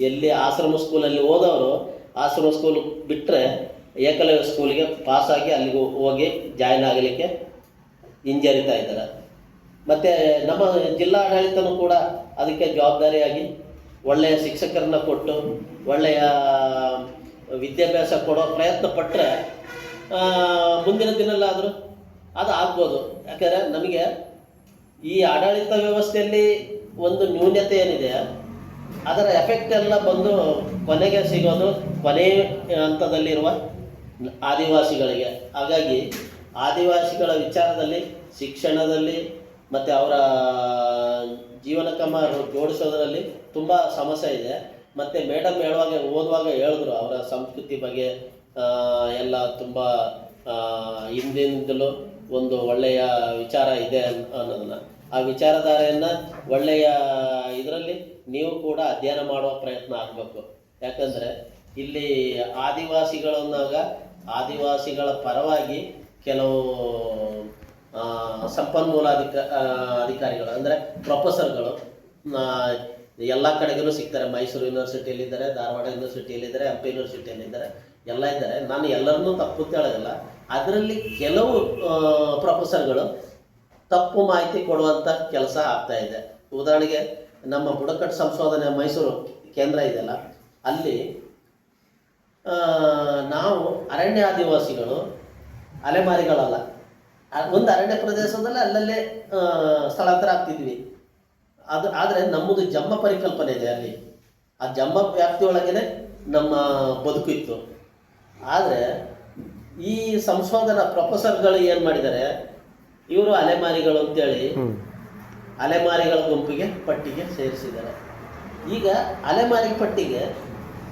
[SPEAKER 1] ಎಲ್ಲಿ ಆಶ್ರಮ ಸ್ಕೂಲಲ್ಲಿ ಓದೋರು ಆಶ್ರಮ ಸ್ಕೂಲ್ ಬಿಟ್ಟರೆ ಏಕಲವ್ಯ ಸ್ಕೂಲಿಗೆ ಪಾಸಾಗಿ ಅಲ್ಲಿಗೆ ಹೋಗಿ ಜಾಯ್ನ್ ಆಗಲಿಕ್ಕೆ ಹಿಂಜರಿತಾ ಇದ್ದಾರೆ. ಮತ್ತು ನಮ್ಮ ಜಿಲ್ಲಾ ಆಡಳಿತನೂ ಕೂಡ ಅದಕ್ಕೆ ಜವಾಬ್ದಾರಿಯಾಗಿ ಒಳ್ಳೆಯ ಶಿಕ್ಷಕರನ್ನ ಕೊಟ್ಟು ಒಳ್ಳೆಯ ವಿದ್ಯಾಭ್ಯಾಸ ಕೊಡೋ ಪ್ರಯತ್ನ ಪಟ್ಟರೆ ಮುಂದಿನ ದಿನಲ್ಲಾದರೂ ಅದು ಆಗ್ಬೋದು. ಯಾಕಂದರೆ ನಮಗೆ ಈ ಆಡಳಿತ ವ್ಯವಸ್ಥೆಯಲ್ಲಿ ಒಂದು ನ್ಯೂನ್ಯತೆ ಏನಿದೆ, ಅದರ ಎಫೆಕ್ಟ್ ಎಲ್ಲ ಬಂದು ಕೊನೆಗೆ ಸಿಗೋದು ಕೊನೆಯ ಹಂತದಲ್ಲಿರುವ ಆದಿವಾಸಿಗಳಿಗೆ. ಹಾಗಾಗಿ ಆದಿವಾಸಿಗಳ ವಿಚಾರದಲ್ಲಿ, ಶಿಕ್ಷಣದಲ್ಲಿ ಮತ್ತು ಅವರ ಜೀವನಕ್ರಮ ಜೋಡಿಸೋದರಲ್ಲಿ ತುಂಬ ಸಮಸ್ಯೆ ಇದೆ. ಮತ್ತು ಮೇಡಮ್ ಓದುವಾಗ ಹೇಳಿದ್ರು ಅವರ ಸಂಸ್ಕೃತಿ ಬಗ್ಗೆ ಎಲ್ಲ ತುಂಬ ಹಿಂದಿಂದಲೂ ಒಂದು ಒಳ್ಳೆಯ ವಿಚಾರ ಇದೆ ಅನ್ನೋದನ್ನು, ಆ ವಿಚಾರಧಾರೆಯನ್ನು ಒಳ್ಳೆಯ ಇದರಲ್ಲಿ ನೀವು ಕೂಡ ಅಧ್ಯಯನ ಮಾಡುವ ಪ್ರಯತ್ನ ಆಗಬೇಕು. ಯಾಕಂದರೆ ಇಲ್ಲಿ ಆದಿವಾಸಿಗಳನ್ನಾಗ ಆದಿವಾಸಿಗಳ ಪರವಾಗಿ ಕೆಲವು ಸಂಪನ್ಮೂಲ ಅಧಿಕಾರಿಗಳು ಅಂದರೆ ಪ್ರೊಫೆಸರ್ಗಳು ಎಲ್ಲ ಕಡೆಗೂ ಸಿಗ್ತಾರೆ. ಮೈಸೂರು ಯೂನಿವರ್ಸಿಟಿಯಲ್ಲಿದ್ದಾರೆ, ಧಾರವಾಡ ಯೂನಿವರ್ಸಿಟಿಯಲ್ಲಿದ್ದಾರೆ, ಹಂಪಿ ಯೂನಿವರ್ಸಿಟಿಯಲ್ಲಿದ್ದಾರೆ, ಎಲ್ಲ ಇದ್ದಾರೆ. ನಾನು ಎಲ್ಲರನ್ನೂ ತಪ್ಪು ಹೇಳೋದಿಲ್ಲ. ಅದರಲ್ಲಿ ಕೆಲವು ಪ್ರೊಫೆಸರ್ಗಳು ತಪ್ಪು ಮಾಹಿತಿ ಕೊಡುವಂಥ ಕೆಲಸ ಆಗ್ತಾಯಿದೆ. ಉದಾಹರಣೆಗೆ ನಮ್ಮ ಬುಡಕಟ್ಟು ಸಂಶೋಧನೆ ಮೈಸೂರು ಕೇಂದ್ರ ಇದೆಯಲ್ಲ, ಅಲ್ಲಿ ನಾವು ಅರಣ್ಯ ಆದಿವಾಸಿಗಳು ಅಲೆಮಾರಿಗಳಲ್ಲ, ಒಂದು ಅರಣ್ಯ ಪ್ರದೇಶದಲ್ಲಿ ಅಲ್ಲಲ್ಲೇ ಸ್ಥಳಾಂತರ ಆಗ್ತಿದ್ವಿ. ಆದರೆ ನಮ್ಮದು ಜಮ್ಮ ಪರಿಕಲ್ಪನೆ ಇದೆ ಅಲ್ಲಿ. ಆ ಜಮ್ಮ ವ್ಯಾಪ್ತಿಯೊಳಗೇ ನಮ್ಮ ಬದುಕಿತ್ತು. ಆದರೆ ಈ ಸಂಶೋಧನಾ ಪ್ರೊಫೆಸರ್ಗಳು ಏನು ಮಾಡಿದ್ದಾರೆ, ಇವರು ಅಲೆಮಾರಿಗಳು ಅಂತೇಳಿ ಅಲೆಮಾರಿಗಳ ಗುಂಪಿಗೆ ಪಟ್ಟಿಗೆ ಸೇರಿಸಿದ್ದಾರೆ. ಈಗ ಅಲೆಮಾರಿ ಪಟ್ಟಿಗೆ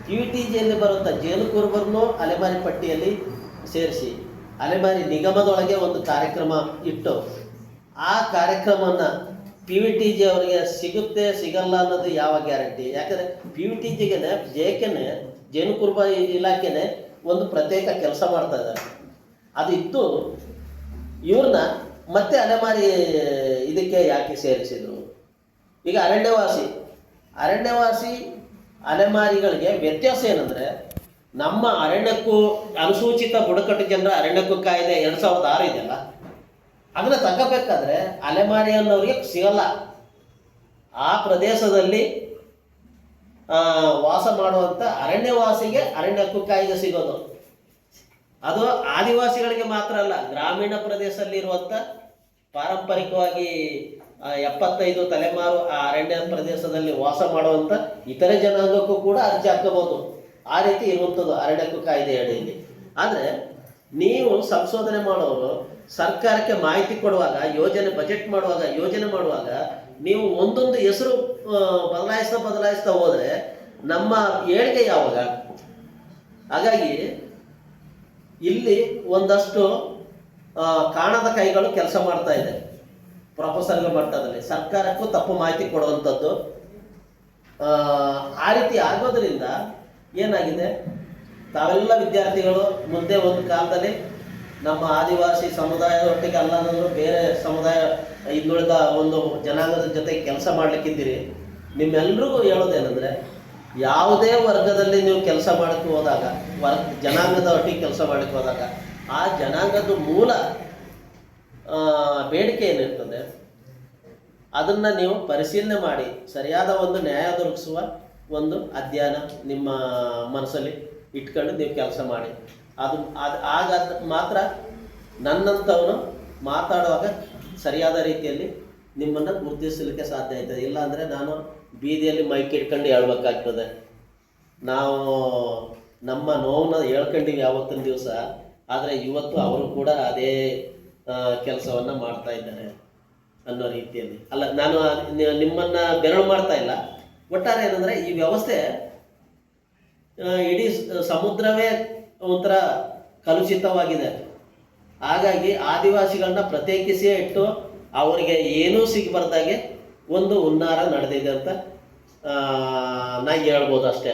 [SPEAKER 1] QTGಯಲ್ಲಿ ಬರುವಂಥ ಜೇನುಕುರುಬರನ್ನು ಅಲೆಮಾರಿ ಪಟ್ಟಿಯಲ್ಲಿ ಸೇರಿಸಿ ಅಲೆಮಾರಿ ನಿಗಮದೊಳಗೆ ಒಂದು ಕಾರ್ಯಕ್ರಮ ಇಟ್ಟು ಆ ಕಾರ್ಯಕ್ರಮವನ್ನು PVTG ಅವರಿಗೆ ಸಿಗುತ್ತೆ ಸಿಗಲ್ಲ ಅನ್ನೋದು ಯಾವ ಗ್ಯಾರಂಟಿ? ಯಾಕಂದರೆ PVTGಗೆ JKನೆ ಜೇನುಕುರುಬ ಇಲಾಖೆನೇ ಒಂದು ಪ್ರತ್ಯೇಕ ಕೆಲಸ ಮಾಡ್ತಾ ಇದ್ದಾರೆ. ಅದು ಇತ್ತು, ಇವ್ರನ್ನ ಮತ್ತೆ ಅಲೆಮಾರಿ ಇದಕ್ಕೆ ಯಾಕೆ ಸೇರಿಸಿದರು? ಈಗ ಅರಣ್ಯವಾಸಿ ಅಲೆಮಾರಿಗಳಿಗೆ ವ್ಯತ್ಯಾಸ ಏನಂದರೆ, ನಮ್ಮ ಅರಣ್ಯಕ್ಕೂ ಅನುಸೂಚಿತ ಬುಡಕಟ್ಟು ಜನರ ಅರಣ್ಯಕ್ಕೂ ಕಾಯ್ದೆ 2006 ಇದೆಯಲ್ಲ, ಅದನ್ನು ತಗೋಬೇಕಾದ್ರೆ ಅಲೆಮಾರಿ ಅನ್ನೋರಿಗೆ ಸಿಗಲ್ಲ. ಆ ಪ್ರದೇಶದಲ್ಲಿ ವಾಸ ಮಾಡುವಂಥ ಅರಣ್ಯವಾಸಿಗೆ ಅರಣ್ಯಕ್ಕೂ ಕಾಯ್ದೆ ಸಿಗೋದು. ಅದು ಆದಿವಾಸಿಗಳಿಗೆ ಮಾತ್ರ ಅಲ್ಲ, ಗ್ರಾಮೀಣ ಪ್ರದೇಶದಲ್ಲಿರುವಂಥ ಪಾರಂಪರಿಕವಾಗಿ 75 ತಲೆಮಾರು ಆ ಅರಣ್ಯ ಪ್ರದೇಶದಲ್ಲಿ ವಾಸ ಮಾಡುವಂಥ ಇತರೆ ಜನಾಂಗಕ್ಕೂ ಕೂಡ ಅರ್ಜಿ ಹಾಕಬಹುದು. ಆ ರೀತಿ ಇರುವಂಥದ್ದು ಅರಣ್ಯಕ್ಕೂ ಕಾಯ್ದೆ ಅಡಿಯಲ್ಲಿ. ಆದರೆ ನೀವು ಸಂಶೋಧನೆ ಮಾಡೋರು ಸರ್ಕಾರಕ್ಕೆ ಮಾಹಿತಿ ಕೊಡುವಾಗ, ಬಜೆಟ್ ಮಾಡುವಾಗ, ಯೋಜನೆ ಮಾಡುವಾಗ ನೀವು ಒಂದೊಂದು ಹೆಸರು ಬದಲಾಯಿಸ್ತಾ ಹೋದರೆ ನಮ್ಮ ಏಳಿಗೆ ಯಾವಾಗ? ಹಾಗಾಗಿ ಇಲ್ಲಿ ಒಂದಷ್ಟು ಕಾಣದ ಕೈಗಳು ಕೆಲಸ ಮಾಡ್ತಾ ಇದೆ ಪ್ರೊಫೆಸರ್ಗಳ ಮಟ್ಟದಲ್ಲಿ, ಸರ್ಕಾರಕ್ಕೂ ತಪ್ಪು ಮಾಹಿತಿ ಕೊಡುವಂಥದ್ದು. ಆ ರೀತಿ ಆಗೋದ್ರಿಂದ ಏನಾಗಿದೆ, ತಾವೆಲ್ಲ ವಿದ್ಯಾರ್ಥಿಗಳು ಮುಂದೆ ಒಂದು ಕಾಲದಲ್ಲಿ ನಮ್ಮ ಆದಿವಾಸಿ ಸಮುದಾಯದೊಟ್ಟಿಗೆ ಅಲ್ಲಂದ್ರೂ ಬೇರೆ ಸಮುದಾಯ ಹಿಂದುಳಿದ ಒಂದು ಜನಾಂಗದ ಜೊತೆ ಕೆಲಸ ಮಾಡಲಿಕ್ಕಿದ್ದೀರಿ. ನಿಮ್ಮೆಲ್ರಿಗೂ ಹೇಳೋದೇನೆಂದರೆ, ಯಾವುದೇ ವರ್ಗದಲ್ಲಿ ನೀವು ಕೆಲಸ ಮಾಡಕ್ಕೆ ಹೋದಾಗ, ಜನಾಂಗದ ಒಟ್ಟಿಗೆ ಕೆಲಸ ಮಾಡಲಿಕ್ಕೆ ಹೋದಾಗ ಆ ಜನಾಂಗದ ಮೂಲ ಬೇಡಿಕೆ ಏನಿರ್ತದೆ ಅದನ್ನು ನೀವು ಪರಿಶೀಲನೆ ಮಾಡಿ ಸರಿಯಾದ ಒಂದು ನ್ಯಾಯ ದೊರಕಿಸುವ ಒಂದು ಅಧ್ಯಯನ ನಿಮ್ಮ ಮನಸ್ಸಲ್ಲಿ ಇಟ್ಕೊಂಡು ನೀವು ಕೆಲಸ ಮಾಡಿ. ಆಗ ಮಾತ್ರ ನನ್ನಂಥವನು ಮಾತಾಡುವಾಗ ಸರಿಯಾದ ರೀತಿಯಲ್ಲಿ ನಿಮ್ಮನ್ನು ಗುರುತಿಸಲಿಕ್ಕೆ ಸಾಧ್ಯ ಆಯ್ತದೆ. ಇಲ್ಲಾಂದರೆ ನಾನು ಬೀದಿಯಲ್ಲಿ ಮೈಕ್ ಇಟ್ಕೊಂಡು ಹೇಳ್ಬೇಕಾಗ್ತದೆ. ನಾವು ನಮ್ಮ ನೋವನ್ನ ಹೇಳ್ಕೊಂಡಿವಿ ಯಾವತ್ತಿನ ದಿವಸ, ಆದರೆ ಇವತ್ತು ಅವರು ಕೂಡ ಅದೇ ಕೆಲಸವನ್ನು ಮಾಡ್ತಾ ಇದ್ದಾರೆ ಅನ್ನೋ ರೀತಿಯಲ್ಲಿ. ಅಲ್ಲ, ನಾನು ನಿಮ್ಮನ್ನು ಬೆರಳು ಮಾಡ್ತಾ ಇಲ್ಲ. ಒಟ್ಟಾರೆ ಏನಂದರೆ ಈ ವ್ಯವಸ್ಥೆ ಇಡೀ ಸಮುದ್ರವೇ ಒಂಥರ ಕಲುಷಿತವಾಗಿದೆ. ಹಾಗಾಗಿ ಆದಿವಾಸಿಗಳನ್ನ ಪ್ರತ್ಯೇಕಿಸಿಯೇ ಇಟ್ಟು ಅವರಿಗೆ ಏನೂ ಸಿಗಬಾರ್ದಾಗೆ ಒಂದು ಹುನ್ನಾರ ನಡೆದಿದೆ ಅಂತ ನಾ ಹೇಳ್ಬೋದು ಅಷ್ಟೇ.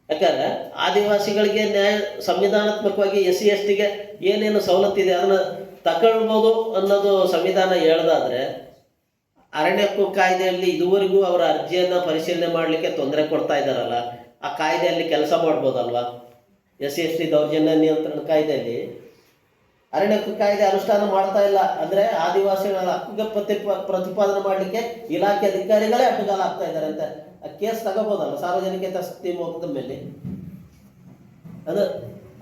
[SPEAKER 1] ಯಾಕಂದರೆ ಆದಿವಾಸಿಗಳಿಗೆ ಸಂವಿಧಾನಾತ್ಮಕವಾಗಿ SC/ST ಏನೇನು ಸವಲತ್ತಿದೆ ಅದನ್ನು ತಗೊಳ್ಬೋದು ಅನ್ನೋದು ಸಂವಿಧಾನ ಹೇಳ್ದಾದ್ರೆ, ಅರಣ್ಯಕ್ಕೂ ಕಾಯ್ದೆಯಲ್ಲಿ ಇದುವರೆಗೂ ಅವರ ಅರ್ಜಿಯನ್ನು ಪರಿಶೀಲನೆ ಮಾಡಲಿಕ್ಕೆ ತೊಂದರೆ ಕೊಡ್ತಾ ಇದ್ದಾರಲ್ಲ, ಆ ಕಾಯ್ದೆಯಲ್ಲಿ ಕೆಲಸ ಮಾಡ್ಬೋದಲ್ವಾ? SC/ST ದೌರ್ಜನ್ಯ ನಿಯಂತ್ರಣ ಕಾಯ್ದೆಯಲ್ಲಿ ಅರಣ್ಯಕ್ಕೂ ಕಾಯ್ದೆ ಅನುಷ್ಠಾನ ಮಾಡ್ತಾ ಇಲ್ಲ ಅಂದರೆ ಆದಿವಾಸಿಗಳ ಹಕ್ಕಿಗೆ ಪ್ರತಿಪಾದನೆ ಮಾಡಲಿಕ್ಕೆ ಇಲಾಖೆ ಅಧಿಕಾರಿಗಳೇ ಅಡ್ಡಗಾಲ ಆಗ್ತಾ ಇದ್ದಾರೆ ಅಂತ ಕೇಸ್ ತಗೋಬೋದಲ್ಲ ಸಾರ್ವಜನಿಕ ಹಿತಾಸಕ್ತಿ ಮೊಕದ್ದಮೆ ಮೇಲೆ. ಅದು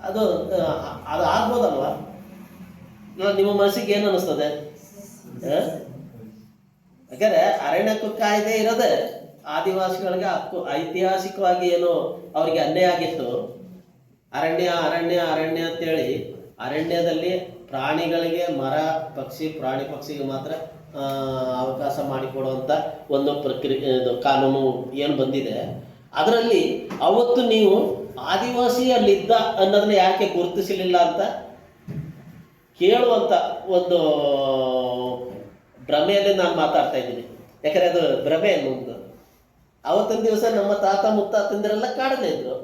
[SPEAKER 1] ಅದು ಅದು ಆಗ್ಬೋದಲ್ವಾ? ನಿಮ್ಮ ಮನಸ್ಸಿಗೆ ಏನು ಅನ್ನಿಸ್ತದೆ? ಯಾಕಂದರೆ ಅರಣ್ಯಕ್ಕೂ ಕಾಯ್ದೆ ಇರೋದೇ ಆದಿವಾಸಿಗಳಿಗೆ ಹಕ್ಕು. ಐತಿಹಾಸಿಕವಾಗಿ ಏನು ಅವರಿಗೆ ಅನ್ಯಾಯ ಆಗಿತ್ತು, ಅರಣ್ಯ ಅರಣ್ಯ ಅರಣ್ಯ ಅಂತೇಳಿ ಅರಣ್ಯದಲ್ಲಿ ಪ್ರಾಣಿಗಳಿಗೆ ಪ್ರಾಣಿ ಪಕ್ಷಿಗೆ ಮಾತ್ರ ಅವಕಾಶ ಮಾಡಿಕೊಡುವಂಥ ಒಂದು ಪ್ರಕ್ರಿಯೆ ಕಾನೂನು ಏನು ಬಂದಿದೆ, ಅದರಲ್ಲಿ ಅವತ್ತು ನೀವು ಆದಿವಾಸಿ ಅಲ್ಲಿದ್ದ ಅನ್ನೋದನ್ನ ಯಾಕೆ ಗುರುತಿಸಲಿಲ್ಲ ಅಂತ ಕೇಳುವಂಥ ಒಂದು ಭ್ರಮೆಯಲ್ಲಿ ನಾನು ಮಾತಾಡ್ತಾ ಇದ್ದೀನಿ. ಯಾಕಂದರೆ ಅದು ಭ್ರಮೆ ಅನ್ನೋದು. ಅವತ್ತಿನ ದಿವಸ ನಮ್ಮ ತಾತ ಮುತ್ತಾತಂದಿರೆಲ್ಲ ಕಾಡಲೇ ಇದ್ರು.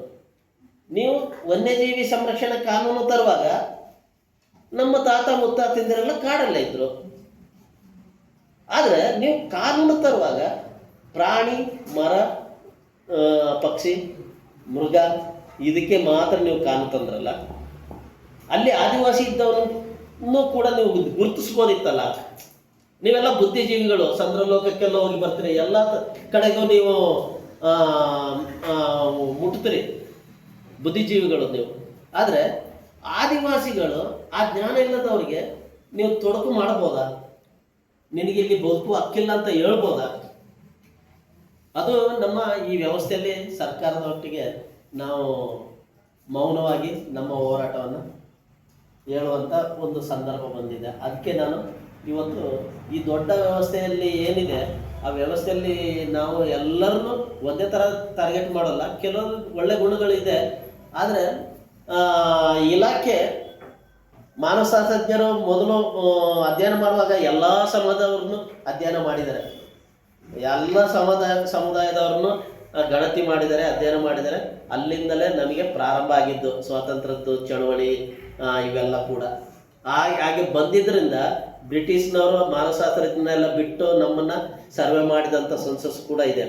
[SPEAKER 1] ನೀವು ವನ್ಯಜೀವಿ ಸಂರಕ್ಷಣಾ ಕಾನೂನು ತರುವಾಗ ನಮ್ಮ ತಾತ ಮುತ್ತಾತಂದಿರೆಲ್ಲ ಕಾಡಲ್ಲೇ ಇದ್ರು. ಆದರೆ ನೀವು ಕಾನೂನು ತರುವಾಗ ಪ್ರಾಣಿ ಮರ ಪಕ್ಷಿ ಮೃಗ ಇದಕ್ಕೆ ಮಾತ್ರ ನೀವು ಕಾನೂನು ತಂದ್ರಲ್ಲ, ಅಲ್ಲಿ ಆದಿವಾಸಿ ಇದ್ದವರನ್ನು ಕೂಡ ನೀವು ಗುರುತಿಸ್ಬೋದಿತ್ತಲ್ಲ. ನೀವೆಲ್ಲ ಬುದ್ಧಿಜೀವಿಗಳು, ಚಂದ್ರಲೋಕಕ್ಕೆಲ್ಲ ಹೋಗಿ ಬರ್ತೀರಿ, ಎಲ್ಲ ಕಡೆಗೂ ನೀವು ಮುಟ್ತೀರಿ, ಬುದ್ಧಿಜೀವಿಗಳು ನೀವು. ಆದರೆ ಆದಿವಾಸಿಗಳು ಆ ಜ್ಞಾನ ಇಲ್ಲದವ್ರಿಗೆ ನೀವು ತೊಡಕು ಮಾಡ್ಬೋದಾ? ನಿನಗೆ ಇಲ್ಲಿ ಬದುಕು ಹಕ್ಕಿಲ್ಲ ಅಂತ ಹೇಳ್ಬೋದಾ? ಅದು ನಮ್ಮ ಈ ವ್ಯವಸ್ಥೆಯಲ್ಲಿ ಸರ್ಕಾರದೊಟ್ಟಿಗೆ ನಾವು ಮೌನವಾಗಿ ನಮ್ಮ ಹೋರಾಟವನ್ನು ಹೇಳುವಂಥ ಒಂದು ಸಂದರ್ಭ ಬಂದಿದೆ. ಅದಕ್ಕೆ ನಾನು ಇವತ್ತು ಈ ದೊಡ್ಡ ವ್ಯವಸ್ಥೆಯಲ್ಲಿ ಏನಿದೆ ಆ ವ್ಯವಸ್ಥೆಯಲ್ಲಿ ನಾವು ಎಲ್ಲರನ್ನೂ ಒಂದೇ ಥರ ಟಾರ್ಗೆಟ್ ಮಾಡೋಲ್ಲ. ಕೆಲವು ಒಳ್ಳೆ ಗುಣಗಳಿದೆ, ಆದರೆ ಇಲಾಖೆ ಮಾನವಶಾಸ್ತ್ರಜ್ಞರು ಮೊದಲು ಅಧ್ಯಯನ ಮಾಡುವಾಗ ಎಲ್ಲ ಸಮಾಜದವ್ರನ್ನು ಅಧ್ಯಯನ ಮಾಡಿದ್ದಾರೆ, ಎಲ್ಲ ಸಮುದಾಯದವ್ರನ್ನು ಗಣತಿ ಮಾಡಿದ್ದಾರೆ, ಅಧ್ಯಯನ ಮಾಡಿದ್ದಾರೆ. ಅಲ್ಲಿಂದಲೇ ನಮಗೆ ಪ್ರಾರಂಭ ಆಗಿದ್ದು ಸ್ವಾತಂತ್ರ್ಯದ್ದು ಚಳವಳಿ ಇವೆಲ್ಲ ಕೂಡ. ಹಾಗೆ ಬಂದಿದ್ದರಿಂದ ಬ್ರಿಟಿಷ್ನವರು ಮಾನವಶಾಸ್ತ್ರಜ್ಞನೆಲ್ಲ ಬಿಟ್ಟು ನಮ್ಮನ್ನು ಸರ್ವೆ ಮಾಡಿದಂಥ ಸೆನ್ಸಸ್ ಕೂಡ ಇದೆ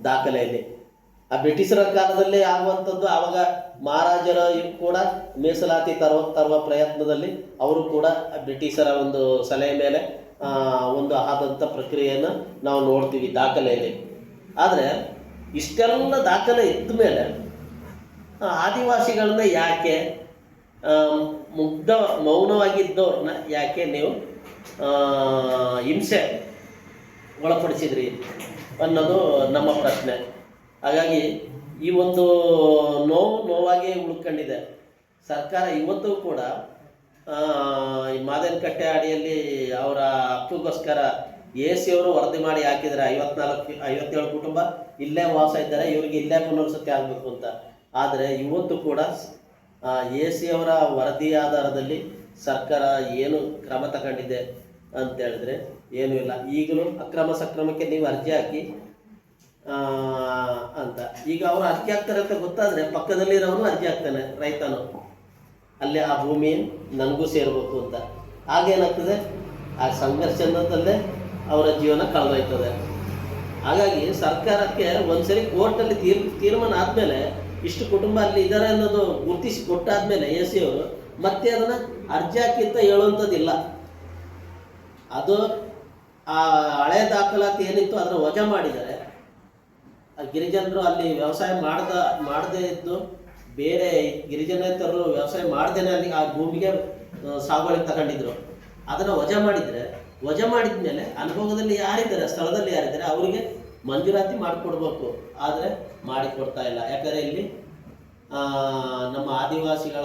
[SPEAKER 1] ದಾಖಲೆಯಲ್ಲಿ. ಆ ಬ್ರಿಟಿಷರ ಕಾಲದಲ್ಲಿ ಆಗುವಂಥದ್ದು, ಆವಾಗ ಮಹಾರಾಜರ ಕೂಡ ಮೀಸಲಾತಿ ತರುವ ಪ್ರಯತ್ನದಲ್ಲಿ ಅವರು ಕೂಡ ಬ್ರಿಟಿಷರ ಒಂದು ಸಲಹೆ ಮೇಲೆ ಒಂದು ಆದಂಥ ಪ್ರಕ್ರಿಯೆಯನ್ನು ನಾವು ನೋಡ್ತೀವಿ ದಾಖಲೆಯಲ್ಲಿ. ಆದರೆ ಇಷ್ಟೆಲ್ಲ ದಾಖಲೆ ಇದ್ದ ಮೇಲೆ ಆದಿವಾಸಿಗಳನ್ನ ಯಾಕೆ ಮೌನವಾಗಿದ್ದವ್ರನ್ನ ಯಾಕೆ ನೀವು ಹಿಂಸೆ ಒಳಪಡಿಸಿದ್ರಿ ಅನ್ನೋದು ನಮ್ಮ ಪ್ರಶ್ನೆ. ಹಾಗಾಗಿ ಈ ಒಂದು ನೋವಾಗಿ ಉಳ್ಕೊಂಡಿದೆ. ಸರ್ಕಾರ ಇವತ್ತು ಕೂಡ ಈ ಮಾದನಕಟ್ಟೆ ಅಡಿಯಲ್ಲಿ ಅವರ ಹಕ್ಕುಗೋಸ್ಕರ AC ಅವರು ವರದಿ ಮಾಡಿ ಹಾಕಿದರೆ 57 ಕುಟುಂಬ ಇಲ್ಲೇ ವಾಸ ಇದ್ದಾರೆ, ಇವರಿಗೆ ಇಲ್ಲೇ ಪುನರ್ವಸತಿ ಆಗಬೇಕು ಅಂತ. ಆದರೆ ಇವತ್ತು ಕೂಡ AC ಅವರ ವರದಿ ಆಧಾರದಲ್ಲಿ ಸರ್ಕಾರ ಏನು ಕ್ರಮ ತಗೊಂಡಿದೆ ಅಂತ ಹೇಳಿದ್ರೆ ಏನೂ ಇಲ್ಲ. ಈಗಲೂ ಅಕ್ರಮ ಸಕ್ರಮಕ್ಕೆ ನೀವು ಅರ್ಜಿ ಹಾಕಿ ಅಂತ. ಈಗ ಅವರು ಅರ್ಜಿ ಹಾಕ್ತಾರೆ ಅಂತ ಗೊತ್ತಾದರೆ ಪಕ್ಕದಲ್ಲಿರೋನು ಅರ್ಜಿ ಹಾಕ್ತಾನೆ, ರೈತನು, ಅಲ್ಲಿ ಆ ಭೂಮಿ ನನಗೂ ಸೇರಬೇಕು ಅಂತ. ಆಗೇನಾಗ್ತದೆ, ಆ ಸಂಘರ್ಷದಲ್ಲೇ ಅವರ ಜೀವನ ಕಳೆದೋಯ್ತದೆ. ಹಾಗಾಗಿ ಸರ್ಕಾರಕ್ಕೆ ಒಂದ್ಸರಿ ಕೋರ್ಟಲ್ಲಿ ತೀರ್ಮಾನ ಆದಮೇಲೆ ಇಷ್ಟು ಕುಟುಂಬ ಅಲ್ಲಿ ಇದ್ದಾರೆ ಅನ್ನೋದು ಗುರುತಿಸಿ ಕೊಟ್ಟಾದ್ಮೇಲೆ AC ಅವರು ಮತ್ತೆ ಅದನ್ನು ಅರ್ಜಿ ಹಾಕಿಂತ ಹೇಳುವಂಥದ್ದಿಲ್ಲ. ಅದು ಆ ಹಳೆ ದಾಖಲಾತಿ ಏನಿತ್ತು ಅದನ್ನು ವಜಾ ಮಾಡಿದ್ದಾರೆ. ಗಿರಿಜನರು ಅಲ್ಲಿ ವ್ಯವಸಾಯ ಮಾಡದೇ ಇದ್ದು ಬೇರೆ ಗಿರಿಜನೇತರರು ವ್ಯವಸಾಯ ಮಾಡ್ದೇನೆ ಅಲ್ಲಿ ಆ ಭೂಮಿಗೆ ಸಾಗುವಳಿ ತಗೊಂಡಿದ್ರು. ಅದನ್ನು ವಜಾ ಮಾಡಿದರೆ, ವಜಾ ಮಾಡಿದ ಮೇಲೆ ಅನುಭವದಲ್ಲಿ ಯಾರಿದ್ದಾರೆ, ಸ್ಥಳದಲ್ಲಿ ಯಾರಿದ್ದಾರೆ ಅವರಿಗೆ ಮಂಜೂರಾತಿ ಮಾಡಿಕೊಡ್ಬೇಕು. ಆದರೆ ಮಾಡಿಕೊಡ್ತಾ ಇಲ್ಲ. ಯಾಕಂದರೆ ಇಲ್ಲಿ ನಮ್ಮ ಆದಿವಾಸಿಗಳ